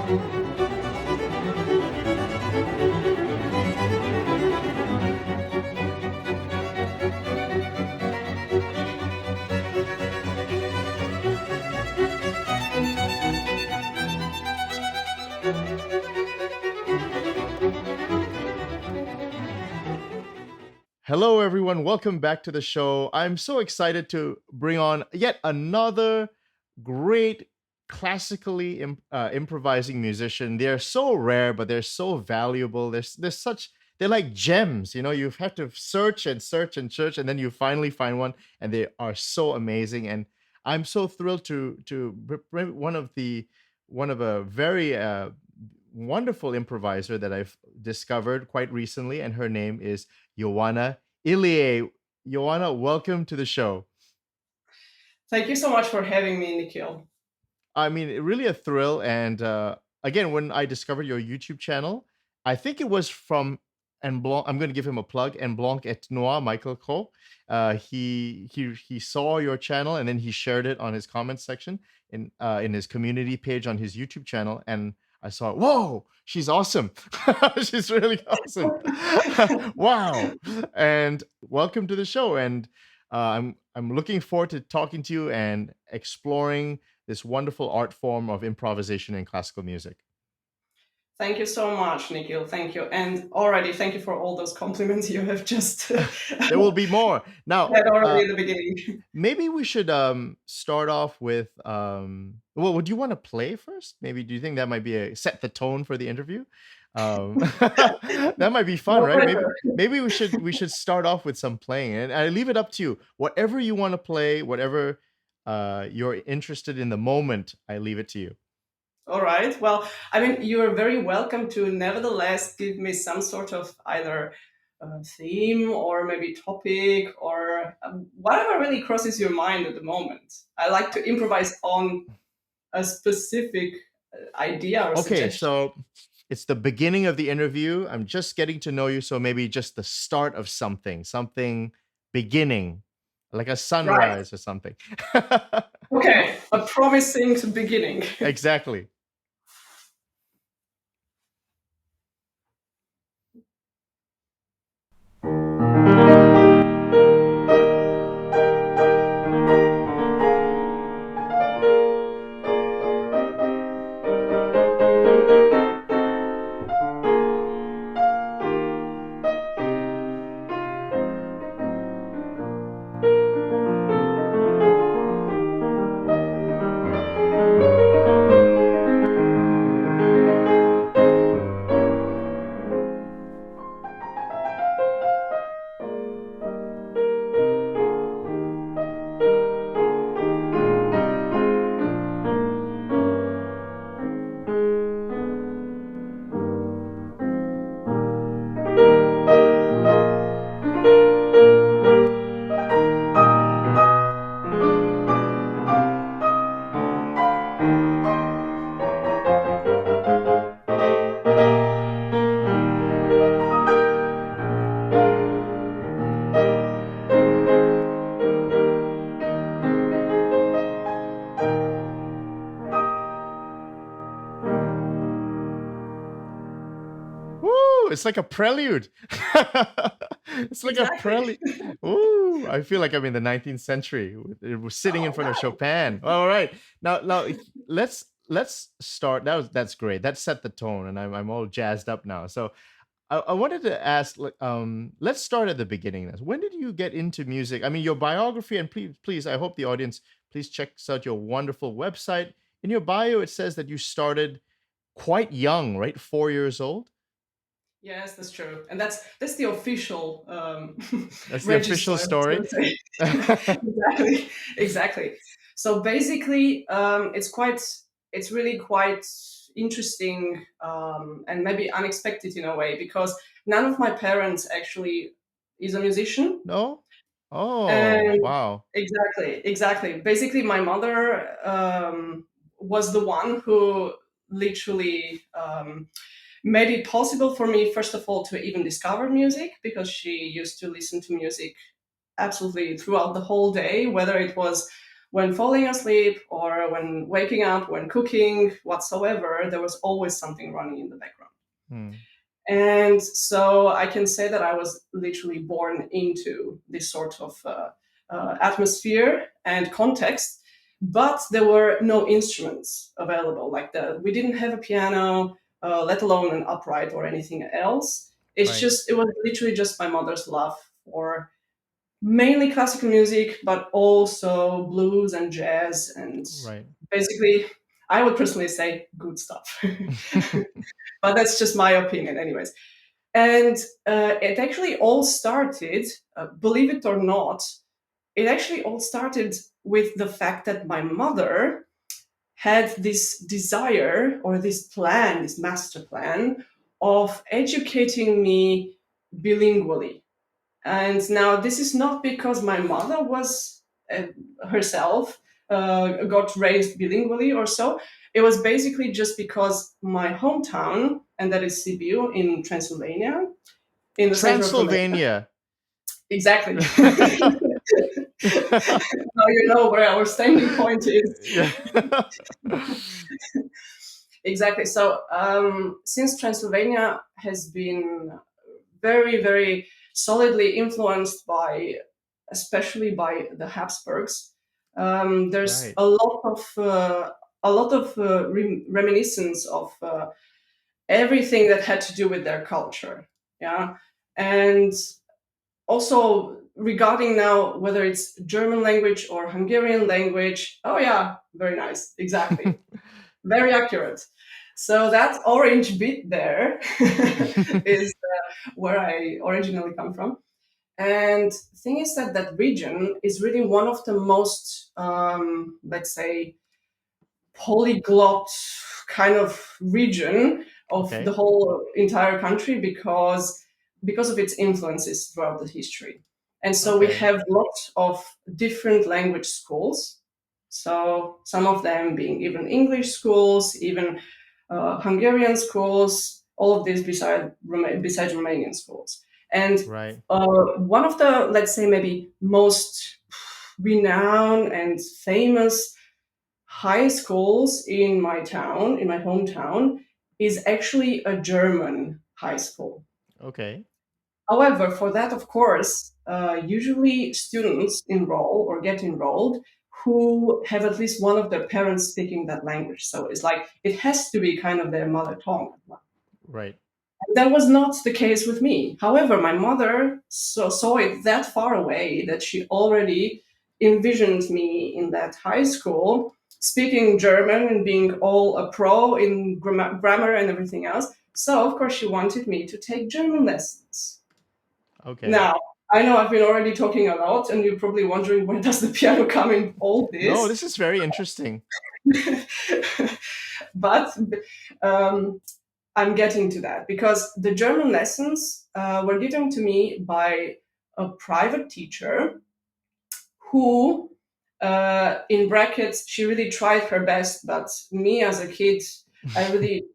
Hello, everyone. Welcome back to the show. I'm so excited to bring on yet another great classically improvising musician. They're so rare, but they're so valuable. They're like gems. You know, you've had to search and search and search, and then you finally find one, and they are so amazing. And I'm so thrilled to bring one of a very wonderful improviser that I've discovered quite recently, and her name is Ioana Ilie. Ioana, welcome to the show. Thank you so much for having me, Nikhil. I mean, really a thrill. And again, when I discovered your YouTube channel, I think it was from En Blanc. I'm going to give him a plug. En Blanc et Noir, Michael Cole. He saw your channel and then he shared it on his comments section in his community page on his YouTube channel, and I saw, whoa, she's awesome. She's really awesome. Wow. And welcome to the show. And I'm looking forward to talking to you and exploring this wonderful art form of improvisation in classical music. Thank you so much, Nikhil. Thank you. And already, thank you for all those compliments you have just There will be more. Now, had already in the beginning. maybe we should start off with well, would you want to play first? Maybe do you think that might be set the tone for the interview? That might be fun, No right? pressure. Maybe we should start off with some playing, and I leave it up to you. Whatever you want to play, whatever you're interested in the moment, I leave it to you. All right. Well, I mean, you're very welcome to nevertheless give me some sort of either theme or maybe topic or whatever really crosses your mind at the moment. I like to improvise on a specific idea or Okay, suggestion. so it's the beginning of the interview. I'm just getting to know you, so maybe just the start of something beginning, like a Right. sunrise or something. Okay. A promising beginning. Exactly. Woo! It's like a prelude. It's like a Exactly. prelude. Ooh! I feel like I'm in the 19th century. We're sitting in Oh, front of wow. Chopin. All right, now let's start. That's great. That set the tone, and I'm all jazzed up now. So I wanted to ask, like, let's start at the beginning. When did you get into music? I mean, your biography, and please, I hope the audience please check out your wonderful website. In your bio, it says that you started quite young, right? 4 years old. Yes, that's true, and that's the official That's the official register. story. So to say. Exactly. So basically, it's really quite interesting and maybe unexpected in a way, because none of my parents actually is a musician. No? Oh, And wow. exactly. Basically, my mother was the one who literally made it possible for me, first of all, to even discover music, because she used to listen to music absolutely throughout the whole day, whether it was when falling asleep or when waking up, when cooking, whatsoever, there was always something running in the background. Mm. And so I can say that I was literally born into this sort of atmosphere and context, but there were no instruments available. Like we didn't have a piano, let alone an upright or anything else. It was literally just my mother's love for mainly classical music, but also blues and jazz, and basically, I would personally say good stuff. But that's just my opinion, anyways. And it actually all started, believe it or not, it actually all started with the fact that my mother had this desire or this plan, this master plan of educating me bilingually. And now this is not because my mother was herself got raised bilingually or so. It was basically just because my hometown, and that is Sibiu in Transylvania, in the center of Romania. Transylvania. Exactly. Now you know where our standing point is. Exactly. So since Transylvania has been very, very solidly influenced by, especially by the Habsburgs, there's a lot of reminiscence of everything that had to do with their culture. Yeah. And also regarding now whether it's German language or Hungarian language. Oh yeah, very nice. Exactly. Very accurate. So that orange bit there is where I originally come from. And the thing is that that region is really one of the most, let's say, polyglot kind of region of the whole entire country because of its influences throughout the history. And so we have lots of different language schools. So some of them being even English schools, even Hungarian schools, all of this besides Romanian schools. And one of the, let's say, maybe most renowned and famous high schools in my town, in my hometown, is actually a German high school. Okay. However, for that, of course, usually students enroll or get enrolled who have at least one of their parents speaking that language. So it's like it has to be kind of their mother tongue. Right. That was not the case with me. However, my mother saw it that far away that she already envisioned me in that high school speaking German and being all a pro in grammar and everything else. So, of course, she wanted me to take German lessons. Okay. Now, I know I've been already talking a lot, and you're probably wondering where does the piano come in all this? No, this is very interesting. But I'm getting to that because the German lessons were given to me by a private teacher who, in brackets, she really tried her best, but me as a kid, I really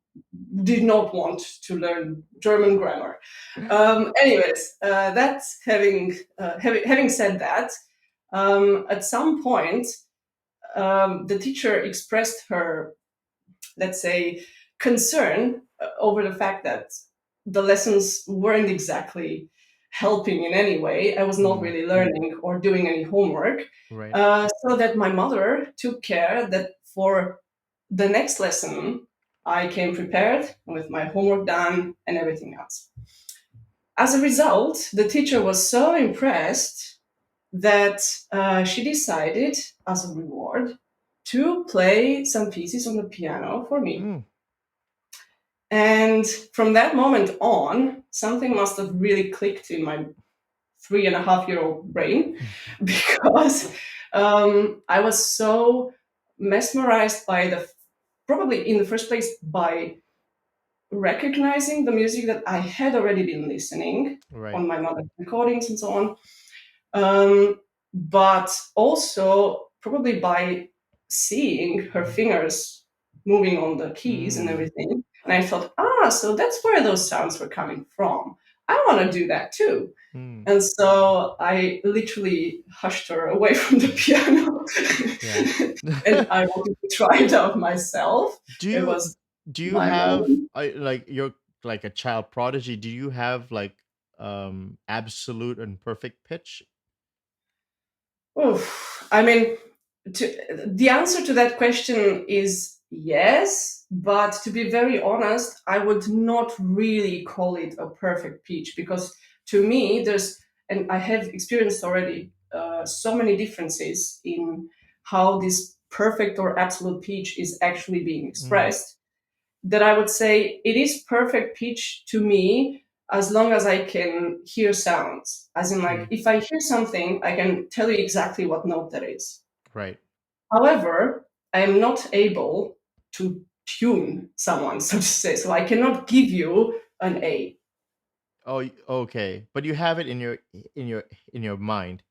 did not want to learn German grammar. Anyways, that's having said that, at some point, the teacher expressed her, let's say, concern over the fact that the lessons weren't exactly helping in any way. I was not really learning or doing any homework. So that my mother took care that for the next lesson, I came prepared with my homework done and everything else. As a result, the teacher was so impressed that she decided, as a reward, to play some pieces on the piano for me. And from that moment on, something must have really clicked in my 3.5-year-old brain because I was so mesmerized by probably in the first place by recognizing the music that I had already been listening on my mother's recordings and so on, but also probably by seeing her fingers moving on the keys and everything. And I thought, so that's where those sounds were coming from. I want to do that too. Mm. And so I literally hushed her away from the piano. Yeah. And I wanted to try it out myself. do It you was do you my have moment. like you're like a child prodigy? Do you have like absolute and perfect pitch? Oof. I mean, the answer to that question is yes, but to be very honest, I would not really call it a perfect pitch, because to me, and I have experienced already so many differences in how this perfect or absolute pitch is actually being Mm. expressed, that I would say it is perfect pitch to me as long as I can hear sounds. As in, like, Mm. if I hear something, I can tell you exactly what note that is. Right. However, I am not able to tune someone, so to say. So I cannot give you an A. Oh, okay. But you have it in your in your mind.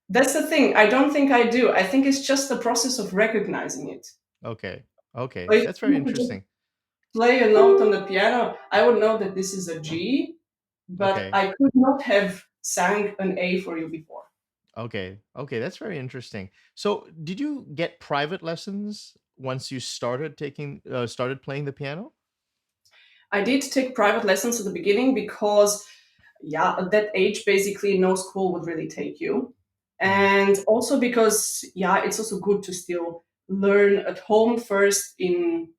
That's the thing. I don't think I do. I think it's just the process of recognizing it. Okay. So Okay. if That's very you could just interesting. play a note on the piano, I would know that this is a G, but Okay. I could not have sang an A for you before. Okay. Okay. That's very interesting. So, did you get private lessons once you started playing the piano? I did take private lessons at the beginning because, yeah, at that age, basically, no school would really take you. Mm. And also because, yeah, it's also good to still learn at home first in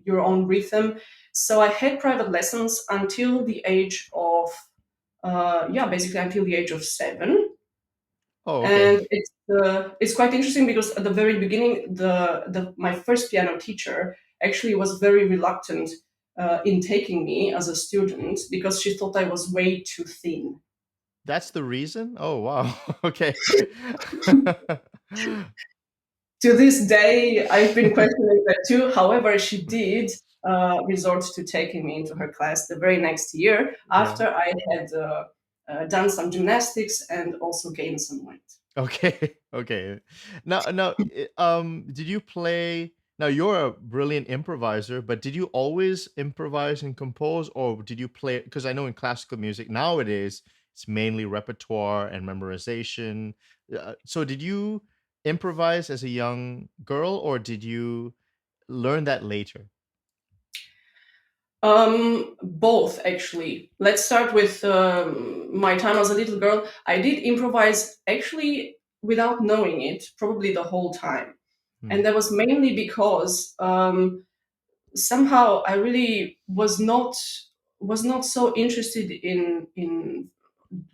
your own rhythm. So I had private lessons until the age of, yeah, basically until the age of 7. Oh, okay. And it's quite interesting because at the very beginning, my first piano teacher actually was very reluctant in taking me as a student because she thought I was way too thin. That's the reason? Oh, wow. Okay. To this day, I've been questioning that too. However, she did resort to taking me into her class the very next year Yeah. after I had done some gymnastics and also gained some weight. Okay. Okay. Now, did you play? Now you're a brilliant improviser, but did you always improvise and compose, or did you play? Because I know in classical music nowadays it's mainly repertoire and memorization. So did you improvise as a young girl, or did you learn that later? Both actually. Let's start with my time as a little girl. I did improvise actually without knowing it, probably the whole time, Hmm. and that was mainly because somehow I really was not so interested in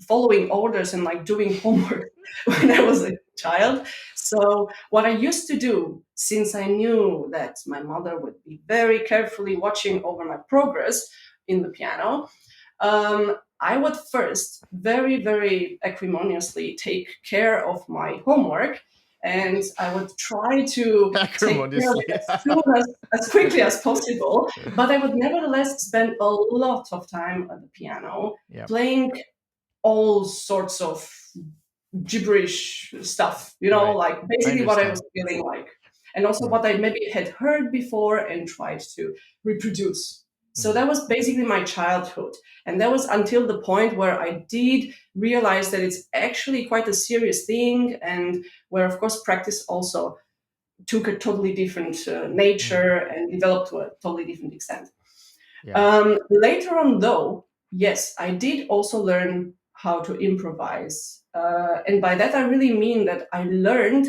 following orders and like doing homework when I was a child. So what I used to do, since I knew that my mother would be very carefully watching over my progress in the piano, I would first very, very acrimoniously take care of my homework, and I would try to take care of Acrimoniously. it as quickly as possible. But I would nevertheless spend a lot of time at the piano Yeah. playing all sorts of gibberish stuff, Right. like I basically what I was understand. feeling like. And also Mm. what I maybe had heard before and tried to reproduce. So Mm. that was basically my childhood. And that was until the point where I did realize that it's actually quite a serious thing, and where, of course, practice also took a totally different Mm. nature and developed to a totally different extent. Yeah. Later on, though, yes, I did also learn how to improvise, and by that I really mean that I learned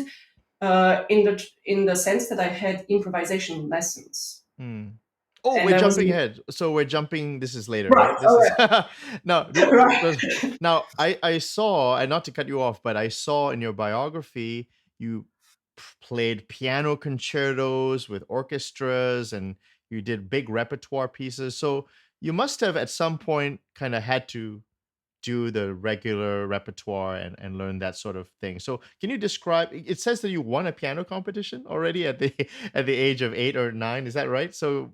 in the sense that I had improvisation lessons, Mm. Oh, and we're I was jumping ahead. So we're jumping. This is later, right? right. This All is right, no. right. Now, I saw, and not to cut you off, but I saw in your biography you played piano concertos with orchestras, and you did big repertoire pieces. So you must have at some point kind of had to do the regular repertoire and learn that sort of thing. So can you describe? It says that you won a piano competition already at the at the age of 8 or 9. Is that right? So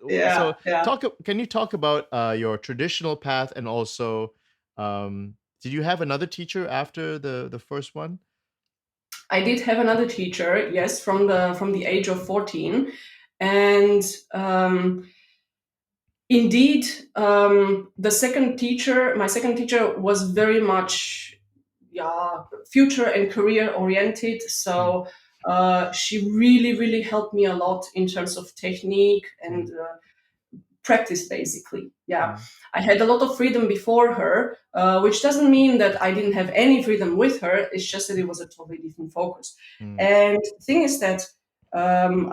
Yeah, yeah. can you talk about your traditional path, and also did you have another teacher after the first one? I did have another teacher, yes, from the age of 14, and Indeed, my second teacher was very much, yeah, future and career oriented. Mm, So she really, really helped me a lot in terms of technique and mm, practice, basically. Yeah, mm, I had a lot of freedom before her, which doesn't mean that I didn't have any freedom with her. It's just that it was a totally different focus. mm. And the thing is that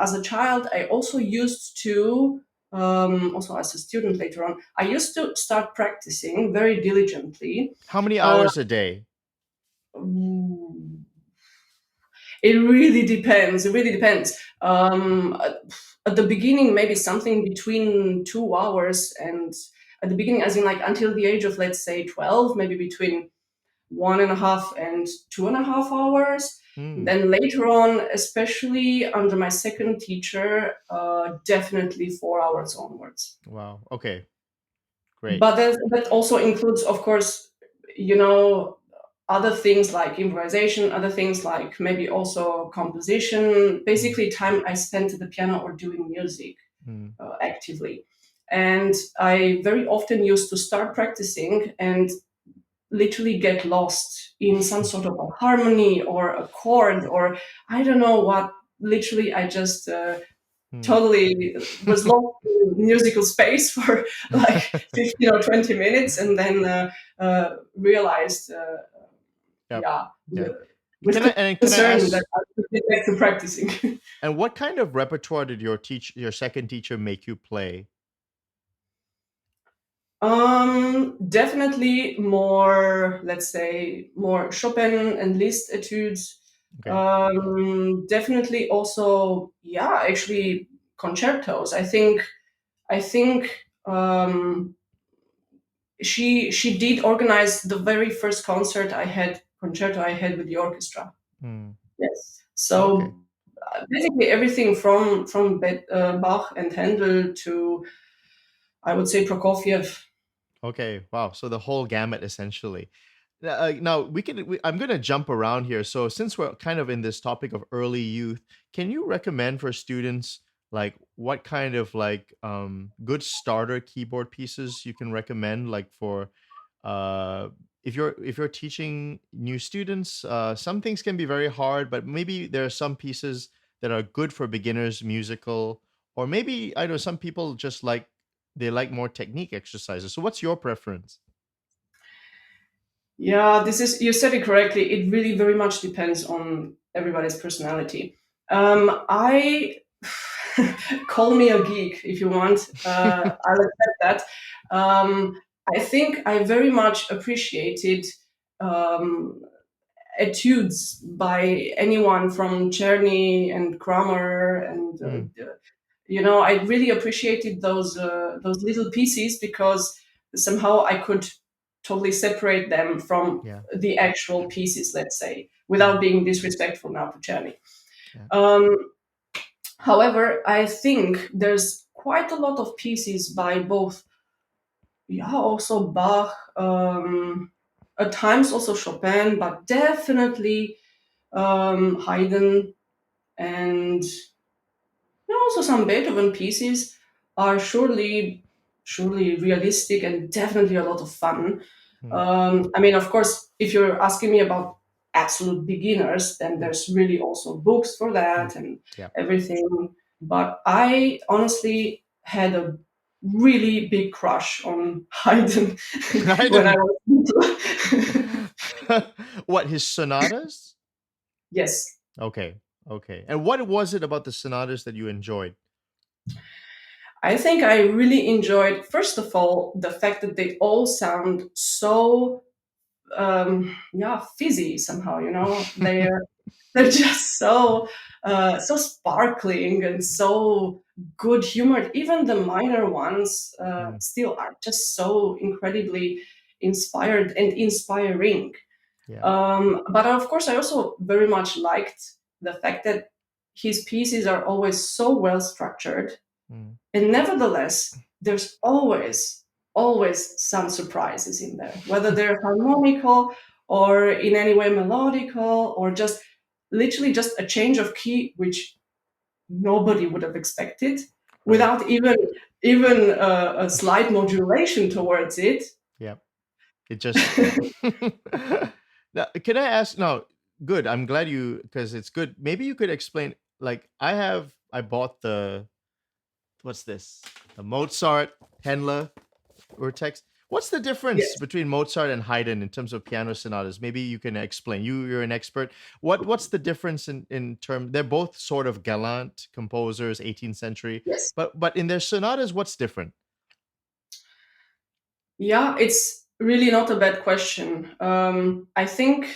as a child, I also used to, also as a student later on, I used to start practicing very diligently. How many Uh, hours a day? it really depends. It really depends. At the beginning, maybe something between 2 hours, and at the beginning, as in like until the age of, let's say, 12, maybe between 1.5 and 2.5 hours. Mm, Then later on, especially under my second teacher, definitely 4 hours onwards. wow. Okay. Great. But that also includes, of course, you know, other things like improvisation, other things like maybe also composition, Mm, basically time I spent at the piano or doing music mm, actively. And I very often used to start practicing and literally get lost in some sort of a harmony or a chord or I don't know what. Literally, I just mm. totally was lost in musical space for like 15 or 20 minutes and then realized, Yep. yeah, Yeah. with Can I concern that ask, I should get back to practicing. and what kind of repertoire did your second teacher make you play? Definitely more, let's say, more Chopin and Liszt etudes. Okay. Definitely also, yeah, actually concertos. I think she did organize the very first concerto I had with the orchestra. Mm, Yes. okay. So basically everything from Bach and Handel to, I would say, Prokofiev. Okay. Wow. So the whole gamut essentially. Now I'm going to jump around here. So since we're kind of in this topic of early youth, can you recommend for students like what kind of like good starter keyboard pieces you can recommend like for uh if you're teaching new students, some things can be very hard, but maybe there are some pieces that are good for beginners musical, or maybe I know some people just like they like more technique exercises. So what's your preference? Yeah, this is, you said it correctly. It really very much depends on everybody's personality. I call me a geek if you want. I'll accept that. I think I very much appreciated um, etudes by anyone from Czerny and Kramer, and Mm, I really appreciated those little pieces because somehow I could totally separate them from yeah. the actual pieces, let's say, without Mm, being disrespectful now to Czerny. yeah. Um, However, I think there's quite a lot of pieces by both, yeah, also Bach, at times also Chopin, but definitely Haydn, and also some Beethoven pieces are surely realistic and definitely a lot of fun. Mm, I mean, of course, if you're asking me about absolute beginners, then mm, there's really also books for mm, that and yeah. everything. But I honestly had a really big crush on Haydn I when I didn't. was little. What, his sonatas? Yes. Okay. Okay. And what was it about the sonatas that you enjoyed? I think I really enjoyed, first of all, the fact that they all sound so, yeah, fizzy somehow. They're just so sparkling and so good humored. Even the minor ones Mm, still are just so incredibly inspired and inspiring. yeah. But of course, I also very much liked the fact that his pieces are always so well structured, Mm, and nevertheless, there's always some surprises in there, whether they're harmonical or in any way melodical or just literally just a change of key, which nobody would have expected. Right. without even a slight modulation towards it. Yeah. It just yeah. Now, can I ask now? Good. I'm glad you because it's good. Maybe you could explain. Like I bought the what's this? The Mozart Händler or text. What's the difference Yes. between Mozart and Haydn in terms of piano sonatas? Maybe you can explain. You're an expert. What's the difference in term? They're both sort of Galant composers, 18th century, Yes. but in their sonatas, what's different? Yeah, it's really not a bad question. I think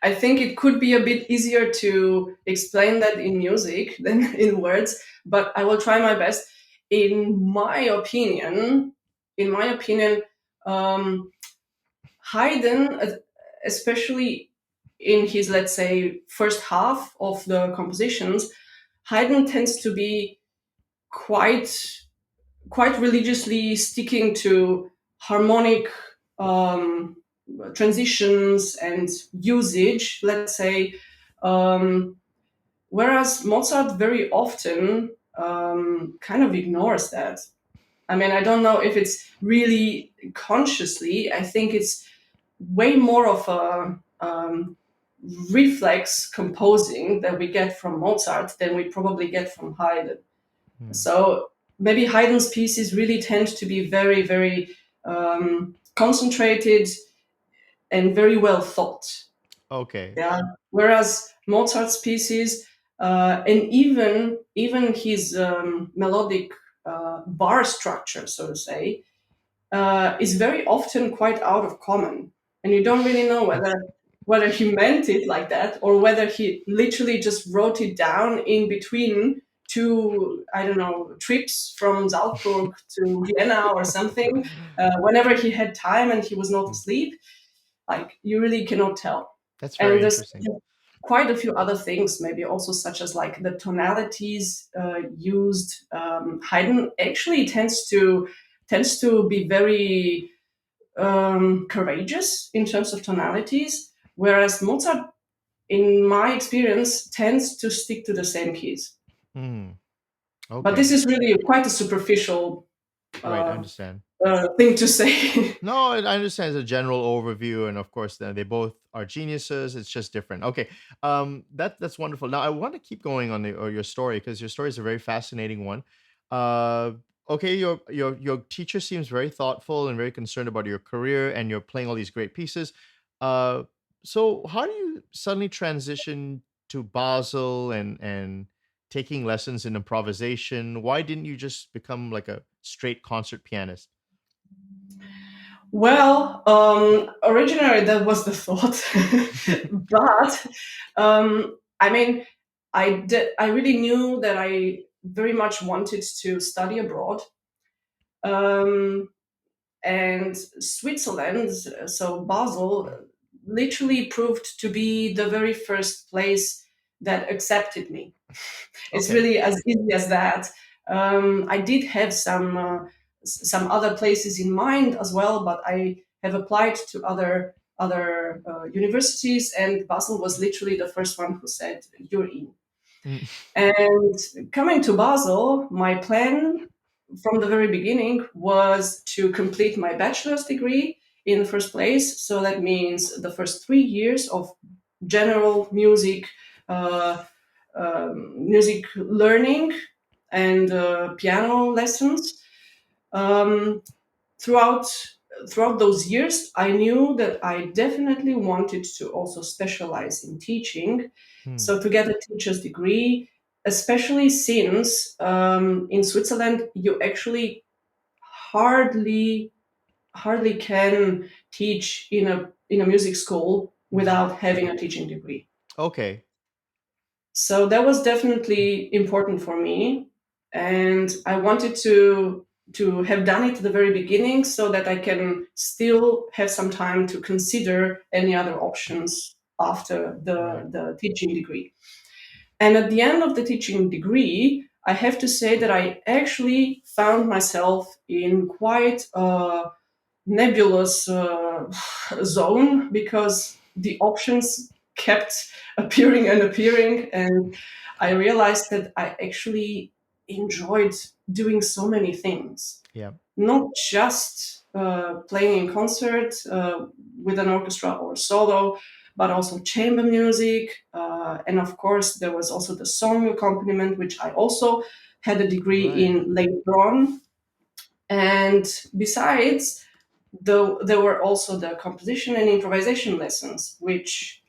I think it could be a bit easier to explain that in music than in words, but I will try my best. In my opinion, in my opinion, um, Haydn, especially in his, let's say, first half of the compositions, Haydn tends to be quite quite religiously sticking to harmonic um, transitions and usage, let's say, um, whereas Mozart very often kind of ignores that. I mean, I don't know if it's really consciously. I think it's way more of a reflex composing that we get from Mozart than we probably get from Haydn. Hmm. So maybe Haydn's pieces really tend to be very, very concentrated and very well thought. Okay. Yeah. Whereas Mozart's pieces and even his melodic bar structure, so to say, is very often quite out of common, and you don't really know whether he meant it like that or whether he literally just wrote it down in between two, I don't know, trips from Salzburg to Vienna or something, whenever he had time and he was not Hmm. asleep. Like, you really cannot tell. That's And very there's interesting. quite a few other things, maybe also such as like the tonalities used. Haydn actually tends to be very courageous in terms of tonalities, whereas Mozart, in my experience, tends to stick to the same keys. Hmm. But this Okay. is really quite a superficial Right. I uh, understand. thing to say. No, I understand it's a general overview, and of course, they both are geniuses. It's just different. Okay, that's wonderful. Now, I want to keep going on or your story because your story is a very fascinating one. Uh, okay, your teacher seems very thoughtful and very concerned about your career, and you're playing all these great pieces. Uh, so how do you suddenly transition to Basel and taking lessons in improvisation? Why didn't you just become like a straight concert pianist? Well, originally that was the thought, but I mean, I really knew that I very much wanted to study abroad, um, and Switzerland, so Basel, literally proved to be the very first place that accepted me. It's Okay. really as easy as that. I did have some other places in mind as well, but I have applied to other universities, and Basel was literally the first one who said you're in. Mm. And coming to Basel, my plan from the very beginning was to complete my bachelor's degree in the first place. So that means the first 3 years of general uh, music learning and piano lessons. Um, throughout throughout those years, I knew that I definitely wanted to also specialize in teaching. Hmm. So to get a teacher's degree, especially since in Switzerland you actually hardly hardly can teach in a music school Mhm. without having a teaching degree. Okay. So that was definitely important for me, and I wanted to have done it at the very beginning so that I can still have some time to consider any other options after Right. the teaching degree. And at the end of the teaching degree, I have to say that I actually found myself in quite a nebulous zone because the options kept appearing and appearing, and I realized that I actually enjoyed doing so many things, Yeah. not just playing in concert with an orchestra or solo, but also chamber music. And of course, there was also the song accompaniment, which I also had a degree Right. in later on. And besides, there were also the composition and improvisation lessons, which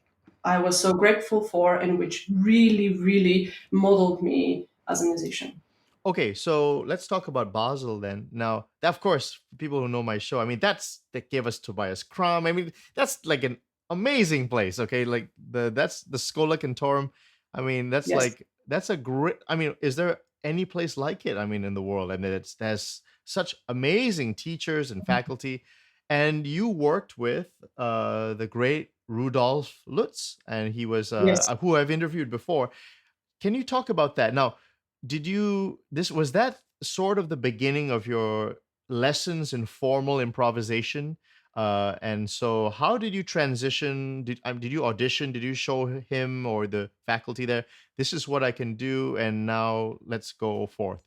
I was so grateful for and which really, really modeled me as a musician. Okay, so let's talk about Basel then. Now, of course, people who know my show, I mean, that gave us Tobias Kram. I mean, that's like an amazing place. Okay, like that's the Schola Cantorum. I mean, Yes. that's a great. I mean, is there any place like it? I mean, in the world, and it has such amazing teachers and faculty. And you worked with the great Rudolf Lutz, and he was Yes. who I've interviewed before. Can you talk about that? Now, did you this was that sort of the beginning of your lessons in formal improvisation? And so how did you transition? Did you audition? Did you show him or the faculty there, this is what I can do, and now let's go forth?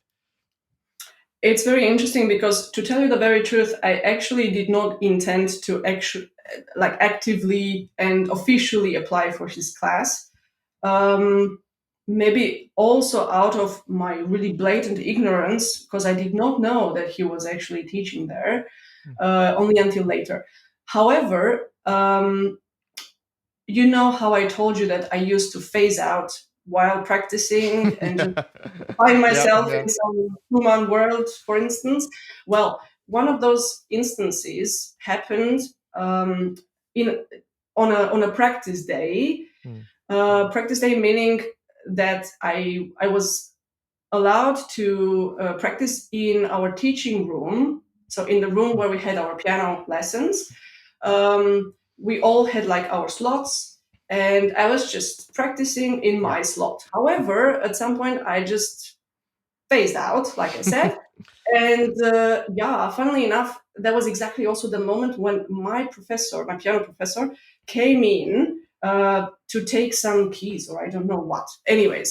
It's very interesting because, to tell you the very truth, I actually did not intend to actually like actively and officially apply for his class. Um, Maybe also out of my really blatant ignorance, because I did not know that he was actually teaching there Hmm. only until later. However, you know how I told you that I used to phase out while practicing and just Yeah. find Yeah, myself yeah. in some human world, for instance. Well, one of those instances happened in on a practice day. Hmm. Practice day meaning that I was allowed to practice in our teaching room. So in the room Hmm. where we had our piano lessons, we all had like our slots, and I was just practicing in Yeah. my slot. However, at some point, I just phased out, like I said. And yeah, funnily enough, that was exactly also the moment when my professor, my piano professor, came in to take some keys or I don't know what. Anyways,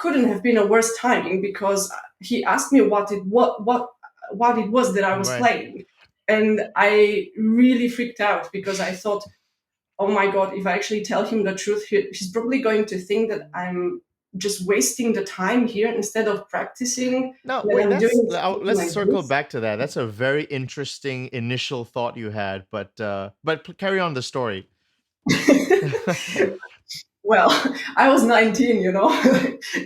couldn't have been a worse timing because he asked me what it was that I was Right. playing, and I really freaked out because I thought, oh my god, if I actually tell him the truth, he's probably going to think that I'm just wasting the time here instead of practicing, No, that wait, I'm doing something let's like circle this. back to that. That's a very interesting initial thought you had, but carry on the story. Well, I was 19, you know.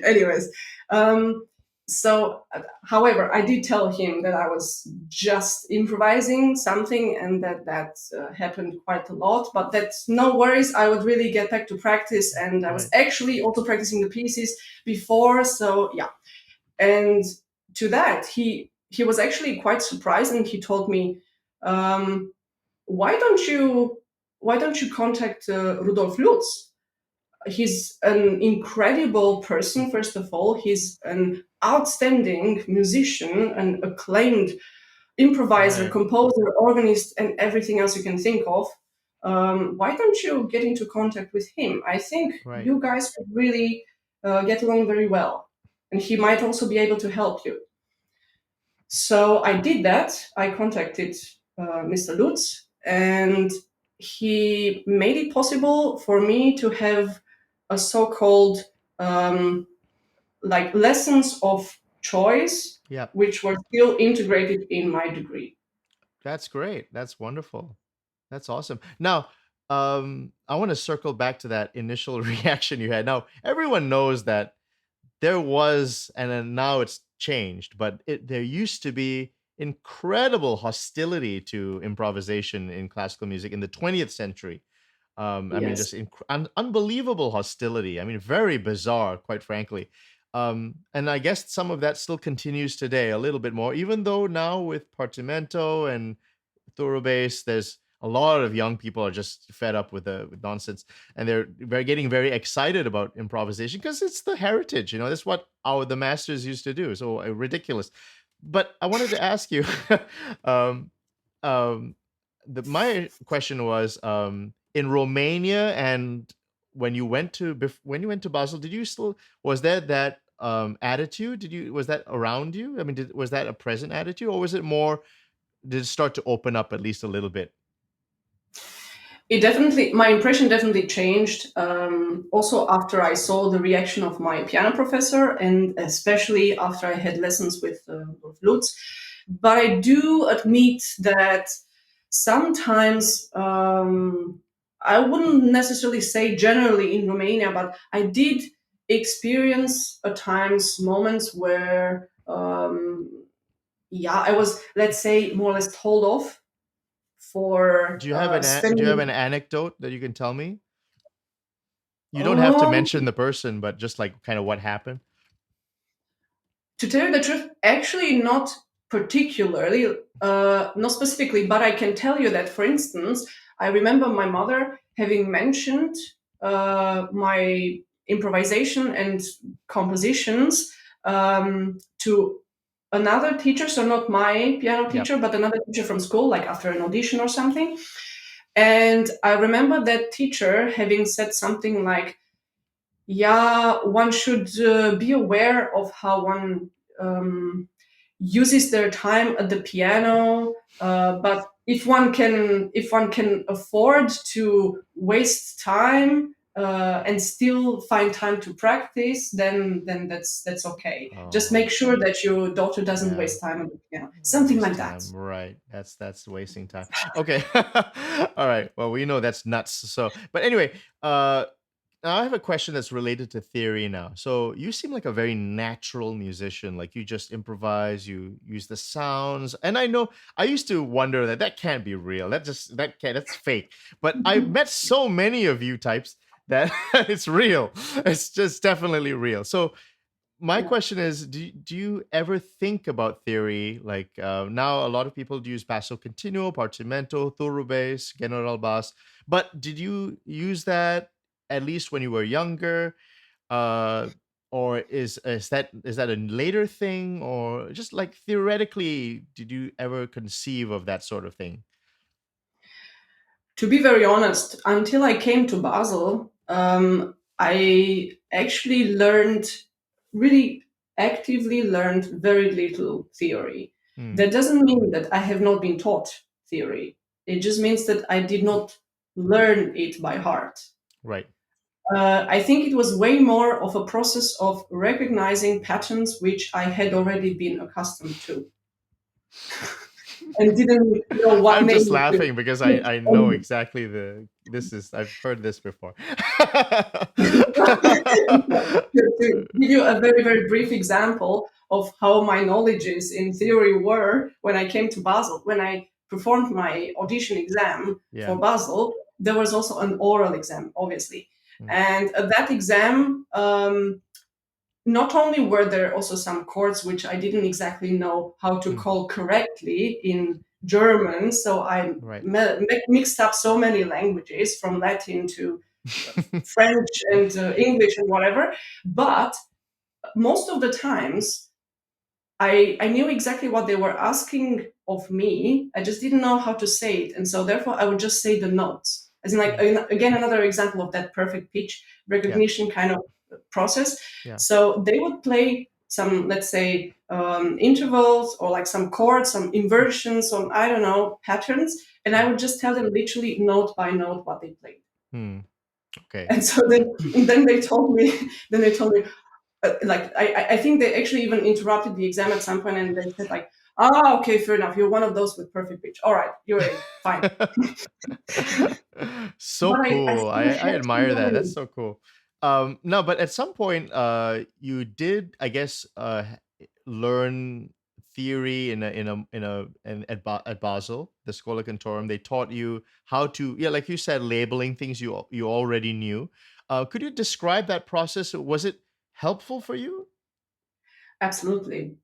Anyways, um, so, however, I did tell him that I was just improvising something and that happened quite a lot, but that's no worries. I would really get back to practice, and I was Right. actually also practicing the pieces before. So, yeah. And to that, he was actually quite surprised, and he told me, um, "Why don't you contact Rudolf Lutz? He's an incredible person. First of all, he's an outstanding musician, an acclaimed improviser, Right. composer, organist, and everything else you can think of. Why don't you get into contact with him? I think Right. you guys could really get along very well, and he might also be able to help you." So I did that. I contacted Mr. Lutz, and he made it possible for me to have a so-called um, like lessons of choice, Yeah. which were still integrated in my degree. That's great. That's wonderful. That's awesome. Now, I want to circle back to that initial reaction you had. Now, everyone knows that there was, and then now it's changed, but there used to be incredible hostility to improvisation in classical music in the 20th century. I mean, Yes. just unbelievable hostility. I mean, very bizarre, quite frankly. And I guess some of that still continues today a little bit more, even though now with Partimento and Thorough Bass, there's a lot of young people are just fed up with nonsense, and they're getting very excited about improvisation because it's the heritage. You know, that's what the masters used to do. So ridiculous. But I wanted to ask you, um, um, my question was, in Romania, and when you went to Basel, did you still was there that attitude? Was that around you? I mean, was that a present attitude, or was it more? Did it start to open up at least a little bit? My impression definitely changed. Also, after I saw the reaction of my piano professor, and especially after I had lessons with Rudolf Lutz. But I do admit that sometimes I wouldn't necessarily say generally in Romania, but I did experience at times moments where, I was, let's say, more or less told off for Do you have an spending. anecdote that you can tell me? You don't have to Um, mention the person, but just like kind of what happened. to tell you the truth, actually not particularly, not specifically, but I can tell you that, for instance, I remember my mother having mentioned my improvisation and compositions to another teacher, so not my piano Yep. teacher, but another teacher from school, like after an audition or something. And I remember that teacher having said something like, yeah, one should be aware of how one uses their time at the piano. But if one can afford to waste time and still find time to practice, then that's okay. Just Oh, make sure that your daughter doesn't yeah. waste time at the piano. Something Waste like that. time. Right. That's wasting time. Okay. All right. Well, we know that's nuts. So, but anyway, now I have a question that's related to theory now. So you seem like a very natural musician. Like you just improvise, you use the sounds. And I know I used to wonder that can't be real. That's fake. But I've met so many of you types that it's real. It's just definitely real. So my Yeah. question is, do you ever think about theory? Like now, a lot of people use basso continuo, partimento, thorough bass, general bass. But did you use that at least when you were younger? Uh, or is that a later thing? Or just like theoretically, did you ever conceive of that sort of thing? To be very honest, until I came to Basel, I actually really actively learned very little theory. Hmm. That doesn't mean that I have not been taught theory. It just means that I did not learn it by heart. Right. I think it was way more of a process of recognizing patterns which I had already been accustomed to and didn't know what I'm name just to laughing because put I know on. exactly I've heard this before. To give you a very, very brief example of how my knowledges in theory were when I came to Basel, when I performed my audition exam Yeah. for Basel, there was also an oral exam, obviously. Mm. And at that exam, not only were there also some chords which I didn't exactly know how to Mm. call correctly in German, so I Right. mixed up so many languages from Latin to French and English and whatever. But most of the times, I knew exactly what they were asking of me. I just didn't know how to say it, and so therefore I would just say the notes. As in, like again, another example of that perfect pitch Yeah. recognition kind of process. Yeah. So they would play some, let's say, intervals or like some chords, some inversions, some I don't know patterns, and I would just tell them literally note by note what they played. Hmm. Okay. And so then they told me, like I think they actually even interrupted the exam at some point, and they said like, okay, fair enough, you're one of those with perfect pitch. All right, you're in, fine. So But I cool. I still I had to admire that. That's learn. so cool. No, but at some point, you did, I guess, learn theory at Basel, the Schola Cantorum. They taught you how to, yeah, like you said, labeling things you already knew. Could you describe that process? Was it helpful for you? Absolutely,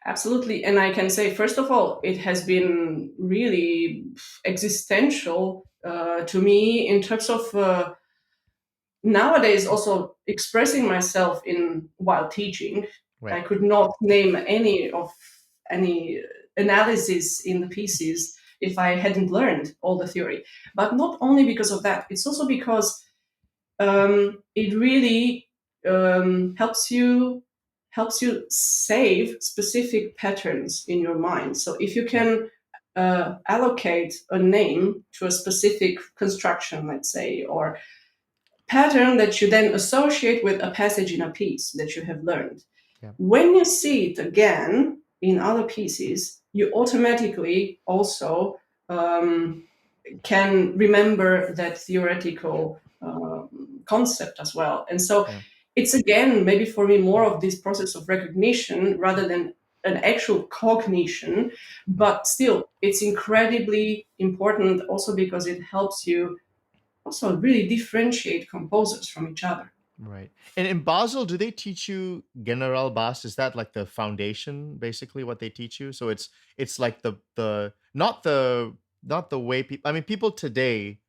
absolutely. And I can say, first of all, it has been really existential to me in terms of nowadays also expressing myself in while teaching. I Right. could not name any analysis in the pieces if I hadn't learned all the theory. But not only because of that, it's also because it really helps you helps you save specific patterns in your mind. So if you can allocate a name to a specific construction, let's say, or pattern that you then associate with a passage in a piece that you have learned. Yeah. When you see it again in other pieces, you automatically also can remember that theoretical concept as well. And so it's again, maybe for me, more of this process of recognition rather than an actual cognition, but still it's incredibly important also because it helps you also really differentiate composers from each other. Right. And in Basel, do they teach you General Bass? Is that like the foundation, basically, what they teach you? So it's like the not the way people. I mean, people today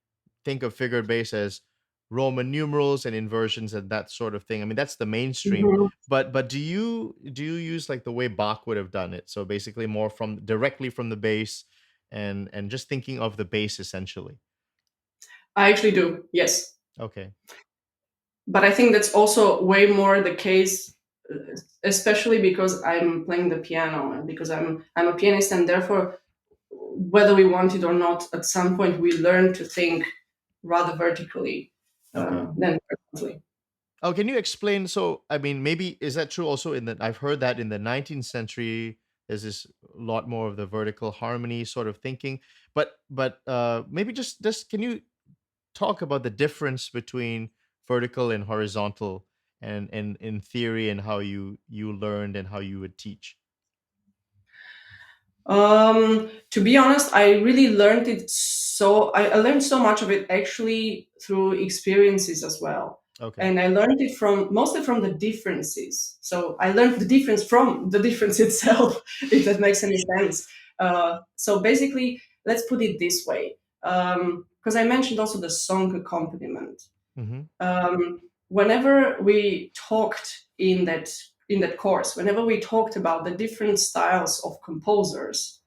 think of figure bass as Roman numerals and inversions and that sort of thing. I mean, that's the mainstream. Mhm. But do you use like the way Bach would have done it? So basically, more from directly from the bass, and just thinking of the bass essentially. I actually do, yes. Okay. But I think that's also way more the case, especially because I'm playing the piano and because I'm a pianist, and therefore, whether we want it or not, at some point we learn to think rather vertically Okay. than horizontally. Oh, can you explain? So, I mean, maybe is that true also in the I've heard that in the 19th century there's this lot more of the vertical harmony sort of thinking. But maybe just can you talk about the difference between vertical and horizontal and in theory and how you learned and how you would teach? To be honest, I really learned it I learned so much of it actually through experiences as well. Okay. And I learned it from mostly from the differences. So I learned the difference from the difference itself, if that makes any sense. So basically, let's put it this way, because I mentioned also the song accompaniment. Mm-hmm. Whenever we talked in that course, whenever we talked about the different styles of composers,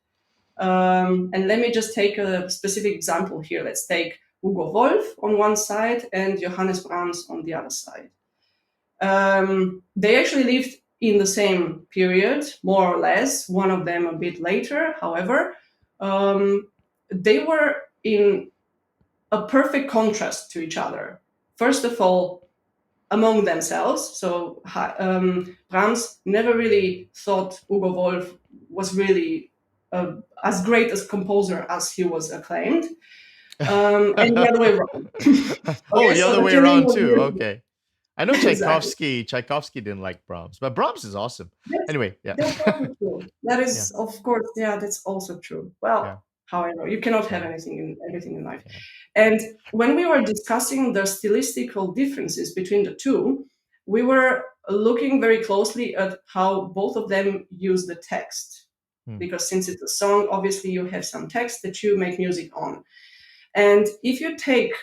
and let me just take a specific example here. Let's take Hugo Wolf on one side and Johannes Brahms on the other side. They actually lived in the same period, more or less, one of them a bit later. However, they were in a perfect contrast to each other. First of all, among themselves. So Brahms never really thought Hugo Wolf was really as great a composer as he was acclaimed. And the other way around. Oh, Okay, the so other the way feeling around was too. Okay. I know exactly. Tchaikovsky didn't like Brahms, but Brahms is awesome. That's, Anyway, yeah. that's also true. That Yeah. is, of course, yeah, that's also true. Yeah. Well, however, you cannot have Yeah. everything in life. Yeah. And when we were discussing the stylistical differences between the two, we were looking very closely at how both of them use the text. Hmm. Because since it's a song, obviously you have some text that you make music on. And if you take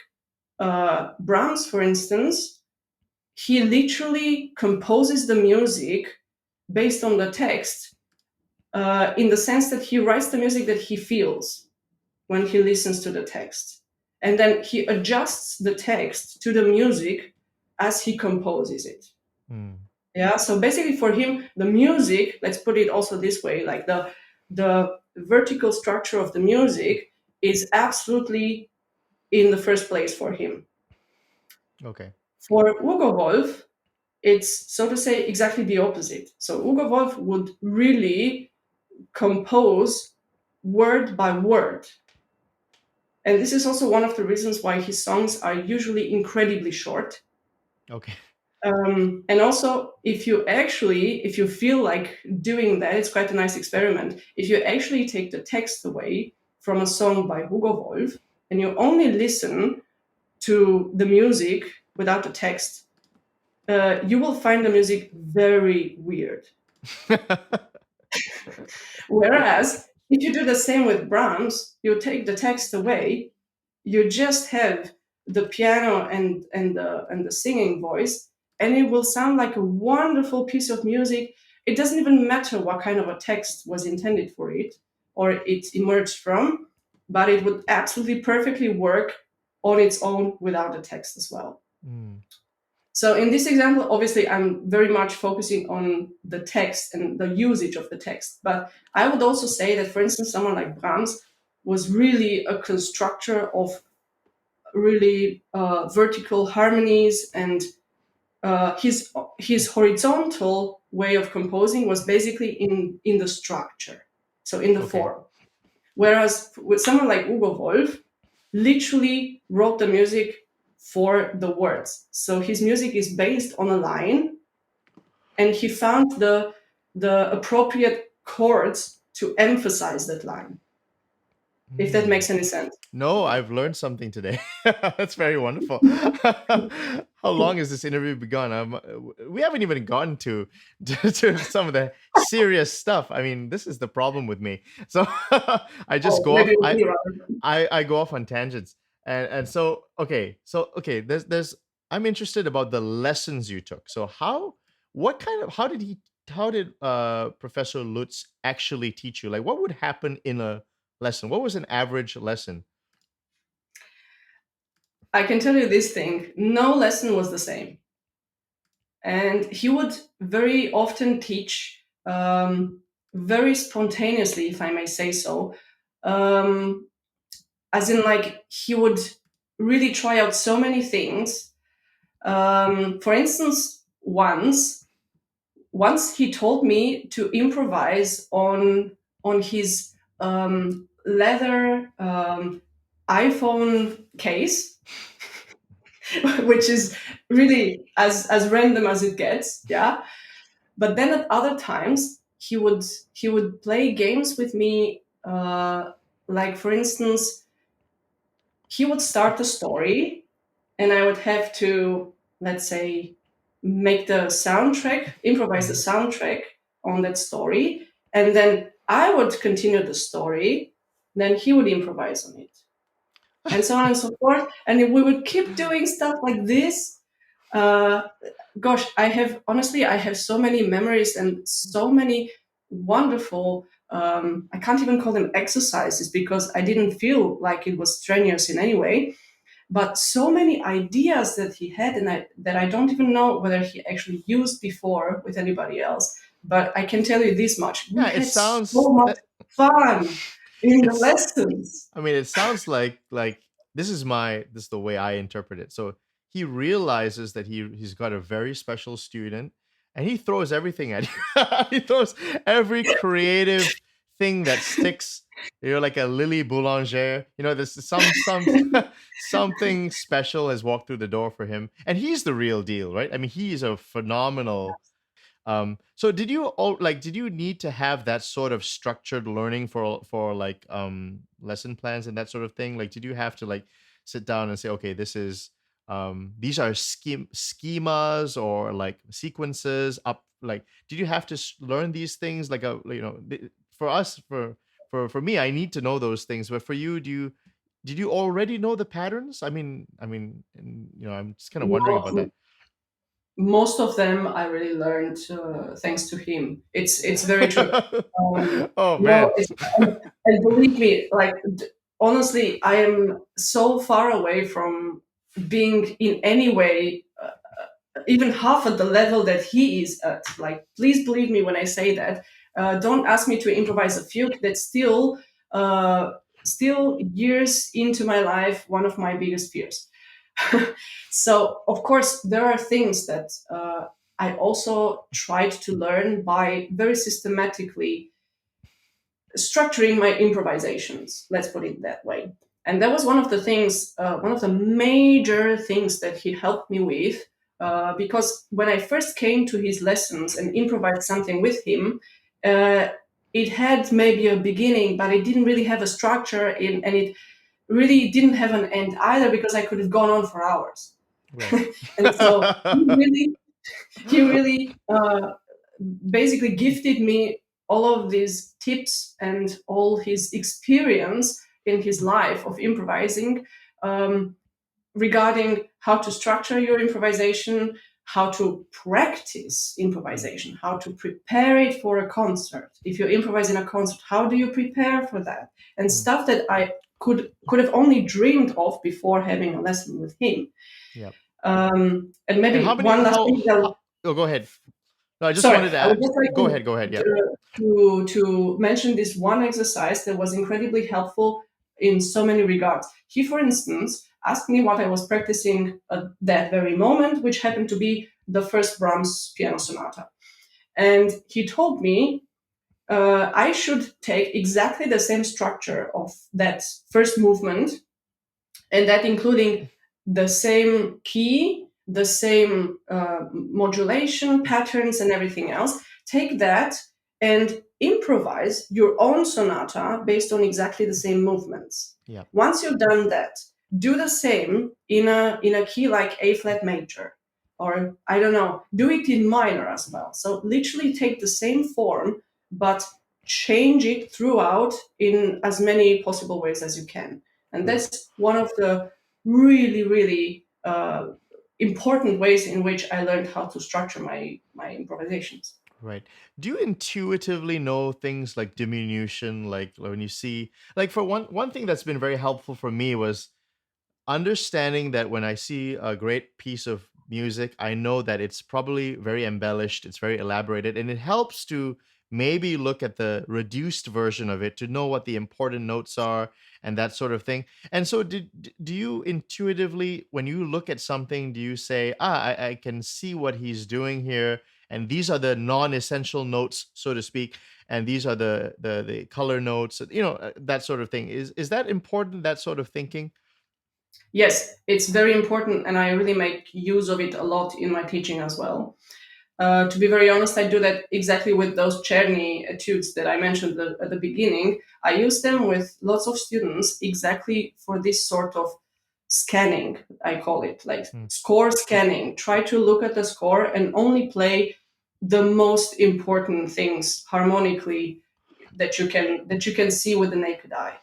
Brahms, for instance, he literally composes the music based on the text in the sense that he writes the music that he feels when he listens to the text. And then he adjusts the text to the music as he composes it. Hmm. Yeah, so basically for him, the music, let's put it also this way, like the vertical structure of the music is absolutely in the first place for him. Okay. For Hugo Wolf, it's so to say exactly the opposite. So Hugo Wolf would really compose word by word. And this is also one of the reasons why his songs are usually incredibly short. Okay. And also, if you feel like doing that, it's quite a nice experiment. If you actually take the text away from a song by Hugo Wolf and you only listen to the music without the text, you will find the music very weird. Whereas if you do the same with Brahms, you take the text away, you just have the piano and the singing voice, and it will sound like a wonderful piece of music. It doesn't even matter what kind of a text was intended for it or it emerged from, but it would absolutely perfectly work on its own without the text as well. Hmm. So in this example, obviously, I'm very much focusing on the text and the usage of the text. But I would also say that, for instance, someone like Brahms was really a constructor of really vertical harmonies, and his horizontal way of composing was basically in the structure, so in the form. Whereas with someone like Hugo Wolf, literally wrote the music for the words. So his music is based on a line, and he found the appropriate chords to emphasize that line. If that makes any sense. No, I've learned something today. That's very wonderful. How long has this interview begun? We haven't even gotten to some of the serious stuff. I mean, this is the problem with me. So I just go off. I go off on tangents, and so okay. There's I'm interested about the lessons you took. So how did Professor Lutz actually teach you? Like, what would happen in a lesson? What was an average lesson? I can tell you this thing. No lesson was the same. And he would very often teach very spontaneously, if I may say so. As in, like, he would really try out so many things. For instance, once he told me to improvise on his leather iPhone case, which is really as random as it gets, yeah. But then at other times he would play games with me, like, for instance, he would start a story, and I would have to, let's say, make the soundtrack, improvise the soundtrack on that story, and then I would continue the story, then he would improvise on it, and so on and so forth. And we would keep doing stuff like this. Gosh, I have so many memories and so many wonderful, I can't even call them exercises because I didn't feel like it was strenuous in any way, but so many ideas that he had, and that I don't even know whether he actually used before with anybody else. But I can tell you this much: we had so much fun in the lessons. I mean, it sounds like this is the way I interpret it. So he realizes that he's got a very special student, and he throws everything at you. He throws every creative thing that sticks. You're like a Lily Boulanger. There's something special has walked through the door for him, and he's the real deal, right? I mean, he's a phenomenal. So did you need to have that sort of structured learning for like lesson plans and that sort of thing? Like, did you have to like sit down and say, okay, these are schemas or like sequences up? Like, did you have to learn these things? Like, for me, I need to know those things. But for you, did you already know the patterns? I mean, I'm just kind of wondering about that. Most of them I really learned thanks to him. It's very true. Oh man! And believe me, like, honestly, I am so far away from being in any way even half at the level that he is at. Like, please believe me when I say that. Don't ask me to improvise a fugue. That's still years into my life, one of my biggest fears. So, of course, there are things that I also tried to learn by very systematically structuring my improvisations. Let's put it that way. And that was one of the things, one of the major things that he helped me with, because when I first came to his lessons and improvised something with him, it had maybe a beginning, but it didn't really have a structure, and it really didn't have an end either, because I could have gone on for hours. Right. And so he really basically gifted me all of these tips and all his experience in his life of improvising, regarding how to structure your improvisation, how to practice improvisation, how to prepare it for a concert. If you improvise in a concert, how do you prepare for that? And stuff that I could have only dreamed of before having a lesson with him. Yep. And And maybe how many? one last thing. How oh, go ahead. No, I just Sorry, wanted to I would just like go ahead. Go ahead. Yeah. to mention this one exercise that was incredibly helpful in so many regards. He, for instance, asked me what I was practicing at that very moment, which happened to be the first Brahms piano sonata. And he told me I should take exactly the same structure of that first movement, and that including the same key, the same modulation patterns, and everything else. Take that and improvise your own sonata based on exactly the same movements. Yeah. Once you've done that, do the same in a key like A flat major, or I don't know, do it in minor as well. So literally take the same form, but change it throughout in as many possible ways as you can. And Right. that's one of the really, really important ways in which I learned how to structure my improvisations. Right. Do you intuitively know things like diminution, like when you see, like for one thing that's been very helpful for me was understanding that when I see a great piece of music, I know that it's probably very embellished, it's very elaborated, and it helps to maybe look at the reduced version of it to know what the important notes are and that sort of thing. And so, do you intuitively, when you look at something, do you say, I can see what he's doing here, and these are the non-essential notes, so to speak, and these are the color notes, that sort of thing. Is that important? That sort of thinking? Yes, it's very important, and I really make use of it a lot in my teaching as well. To be very honest, I do that exactly with those Czerny etudes that I mentioned at the beginning. I use them with lots of students exactly for this sort of scanning, I call it, like Hmm. score scanning. Try to look at the score and only play the most important things harmonically that you can see with the naked eye.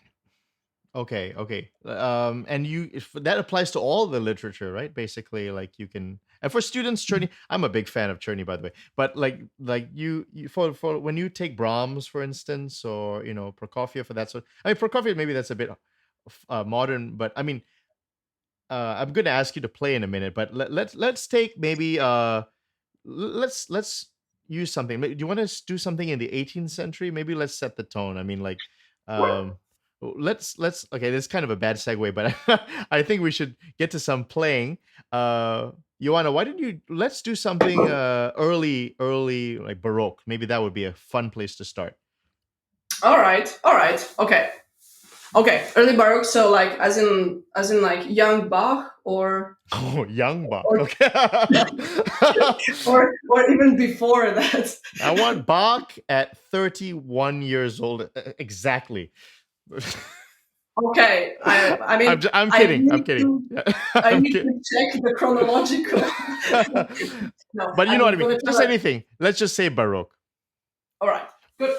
Okay, okay. And if that applies to all the literature, right? Basically, like you can, and for students, Czerny, I'm a big fan of Czerny, by the way. But like you for when you take Brahms, for instance, or Prokofiev for that sort. I mean, Prokofiev maybe that's a bit modern, but I mean, I'm going to ask you to play in a minute. But let's take maybe let's use something. Do you want to do something in the 18th century? Maybe let's set the tone. I mean, like, um, let's. Okay, this is kind of a bad segue, but I think we should get to some playing. Ioana, why don't you let's do something early like Baroque? Maybe that would be a fun place to start. All right, okay. Okay, early Baroque. So like as in like young Bach Oh, young Bach. or Okay. or even before that. I want Bach at 31 years old. Exactly. Okay, I mean I'm I kidding. I'm need kidding. to Yeah, I I'm need kidding. to check the chronological. No, But you know what I I'm mean. gonna try Just like, anything. Let's just say Baroque. all right, good.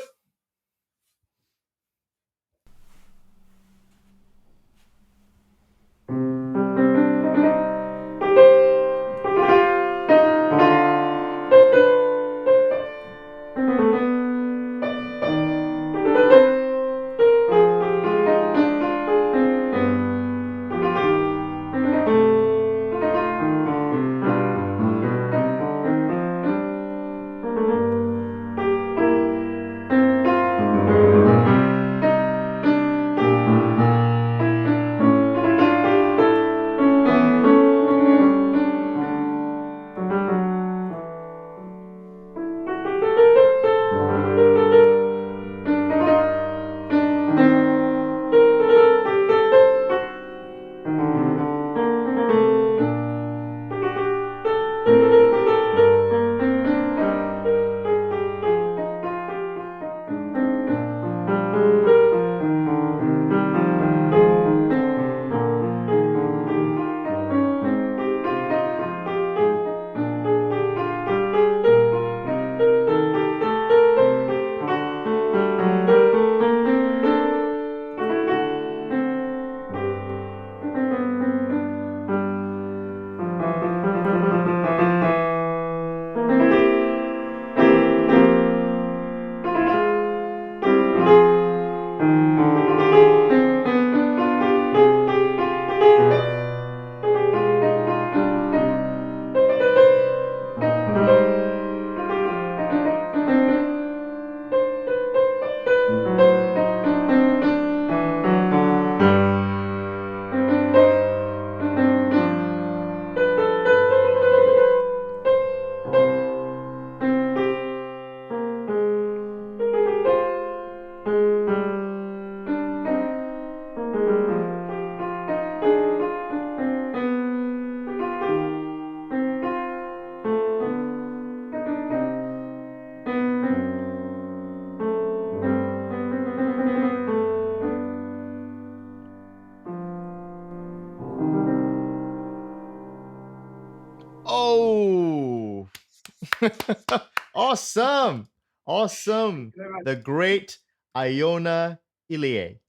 Awesome. Thank Awesome. you very much. The great Ioana Ilie.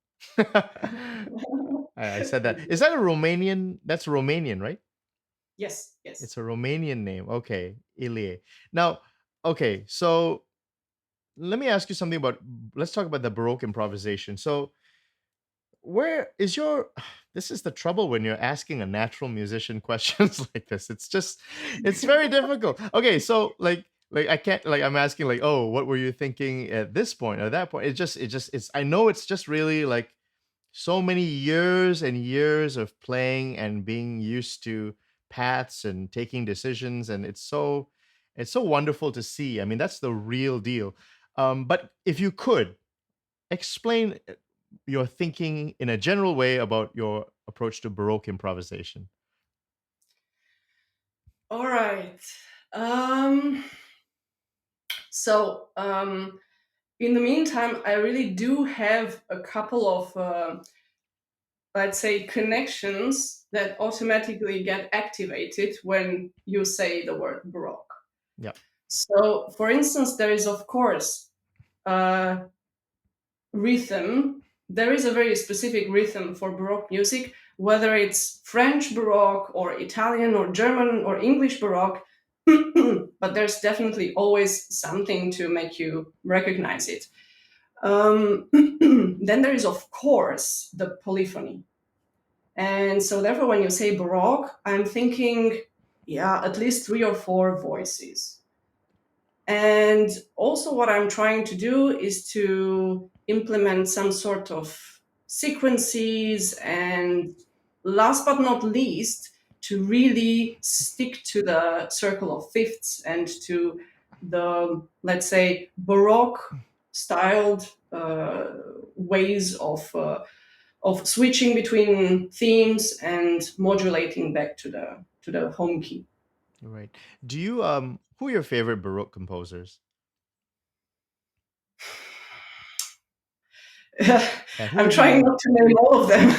I said that. Is that a Romanian? That's Romanian, right? Yes, yes. It's a Romanian name. Okay. Ilie. Now, okay. So let me ask you something about, let's talk about the Baroque improvisation. So, where is your, this is the trouble when you're asking a natural musician questions like this. It's just, it's very difficult. Okay, so like I can't, like I'm asking like, oh, what were you thinking at this point or that point? It's I know it's just really like so many years and years of playing and being used to paths and taking decisions, and it's so wonderful to see. I mean, that's the real deal. But if you could explain your thinking in a general way about your approach to Baroque improvisation. All right. Um, so, in the meantime, I really do have a couple of, let's say, connections that automatically get activated when you say the word Baroque. Yeah. So, for instance, there is, of course, uh, rhythm. There is a very specific rhythm for Baroque music, whether it's French Baroque or Italian or German or English Baroque. But there's definitely always something to make you recognize it. Then there is, of course, the polyphony. And so, therefore, when you say Baroque, I'm thinking, yeah, at least 3 or 4 voices. And also, what I'm trying to do is to implement some sort of sequences, and last but not least, to really stick to the circle of fifths and to the, let's say, Baroque styled ways of switching between themes and modulating back to the home key. Right. Do you who are your favorite Baroque composers? Yeah, who I'm do trying you not to name all of them.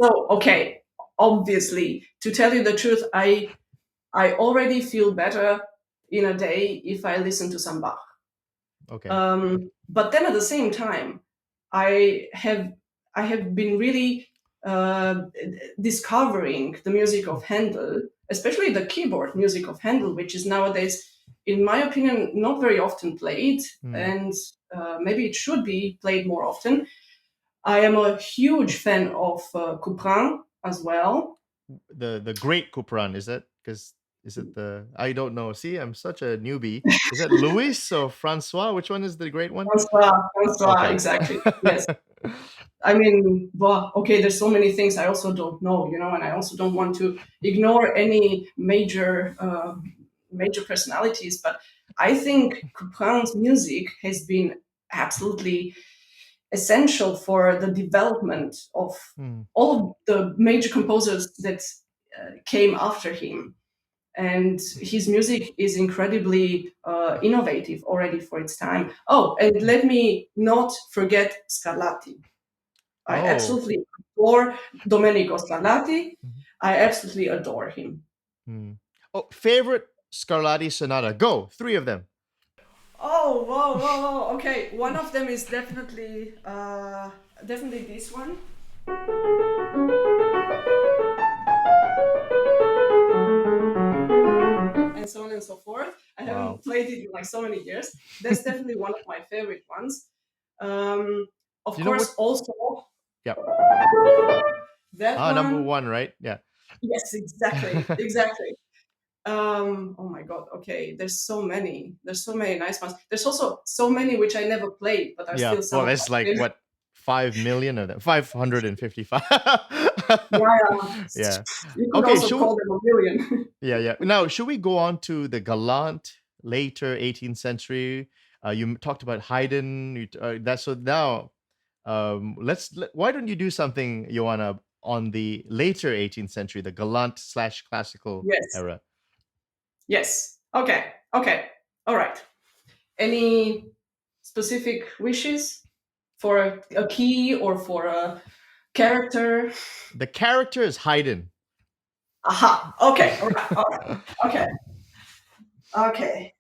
So, okay, obviously, to tell you the truth, I already feel better in a day if I listen to some Bach. Okay. But then at the same time, I have I have been really discovering the music of Handel, especially the keyboard music of Handel, which is nowadays, in my opinion, not very often played, Hmm. and maybe it should be played more often. I am a huge fan of Couperin as well. The great Couperin, is it? Because is it the, I don't know. See, I'm such a newbie. Is that Louis or Francois? Which one is the great one? Francois, Okay. exactly. Yes. I mean, well, okay, there's so many things I also don't know, and I also don't want to ignore any major personalities. But I think Couperin's music has been absolutely essential for the development of Hmm. all of the major composers that came after him. And his music is incredibly innovative already for its time. Oh, and let me not forget Scarlatti. I Oh. absolutely adore Domenico Scarlatti. Mhm. I absolutely adore him. Hmm. Oh, favorite Scarlatti sonata. Go. 3 of them. Oh, whoa, whoa, whoa. Okay, one of them is definitely this one. And so on and so forth. I Wow. haven't played it in like so many years. That's definitely one of my favorite ones. Um, of You know course, what? also Yeah. that Number one. 1, right? Yeah. Yes, exactly, exactly. Oh my God. Okay, there's so many nice ones. There's also so many which I never played, but are Yeah. still some Well, of it's my like favorites. what, 5 million of them. 555. Yeah, yeah. Yeah. You could Okay. also call them a million. Yeah, yeah. Now, should we go on to the Galant, later 18th century? You talked about Haydn. That's so now. Why don't you do something, Joanna, on the later 18th century, the Galant slash classical Yes, era? yes. Okay, okay. All right. Any specific wishes for a key or for a character? The character is Haydn. Aha. Okay. All right. All right. Okay. Okay.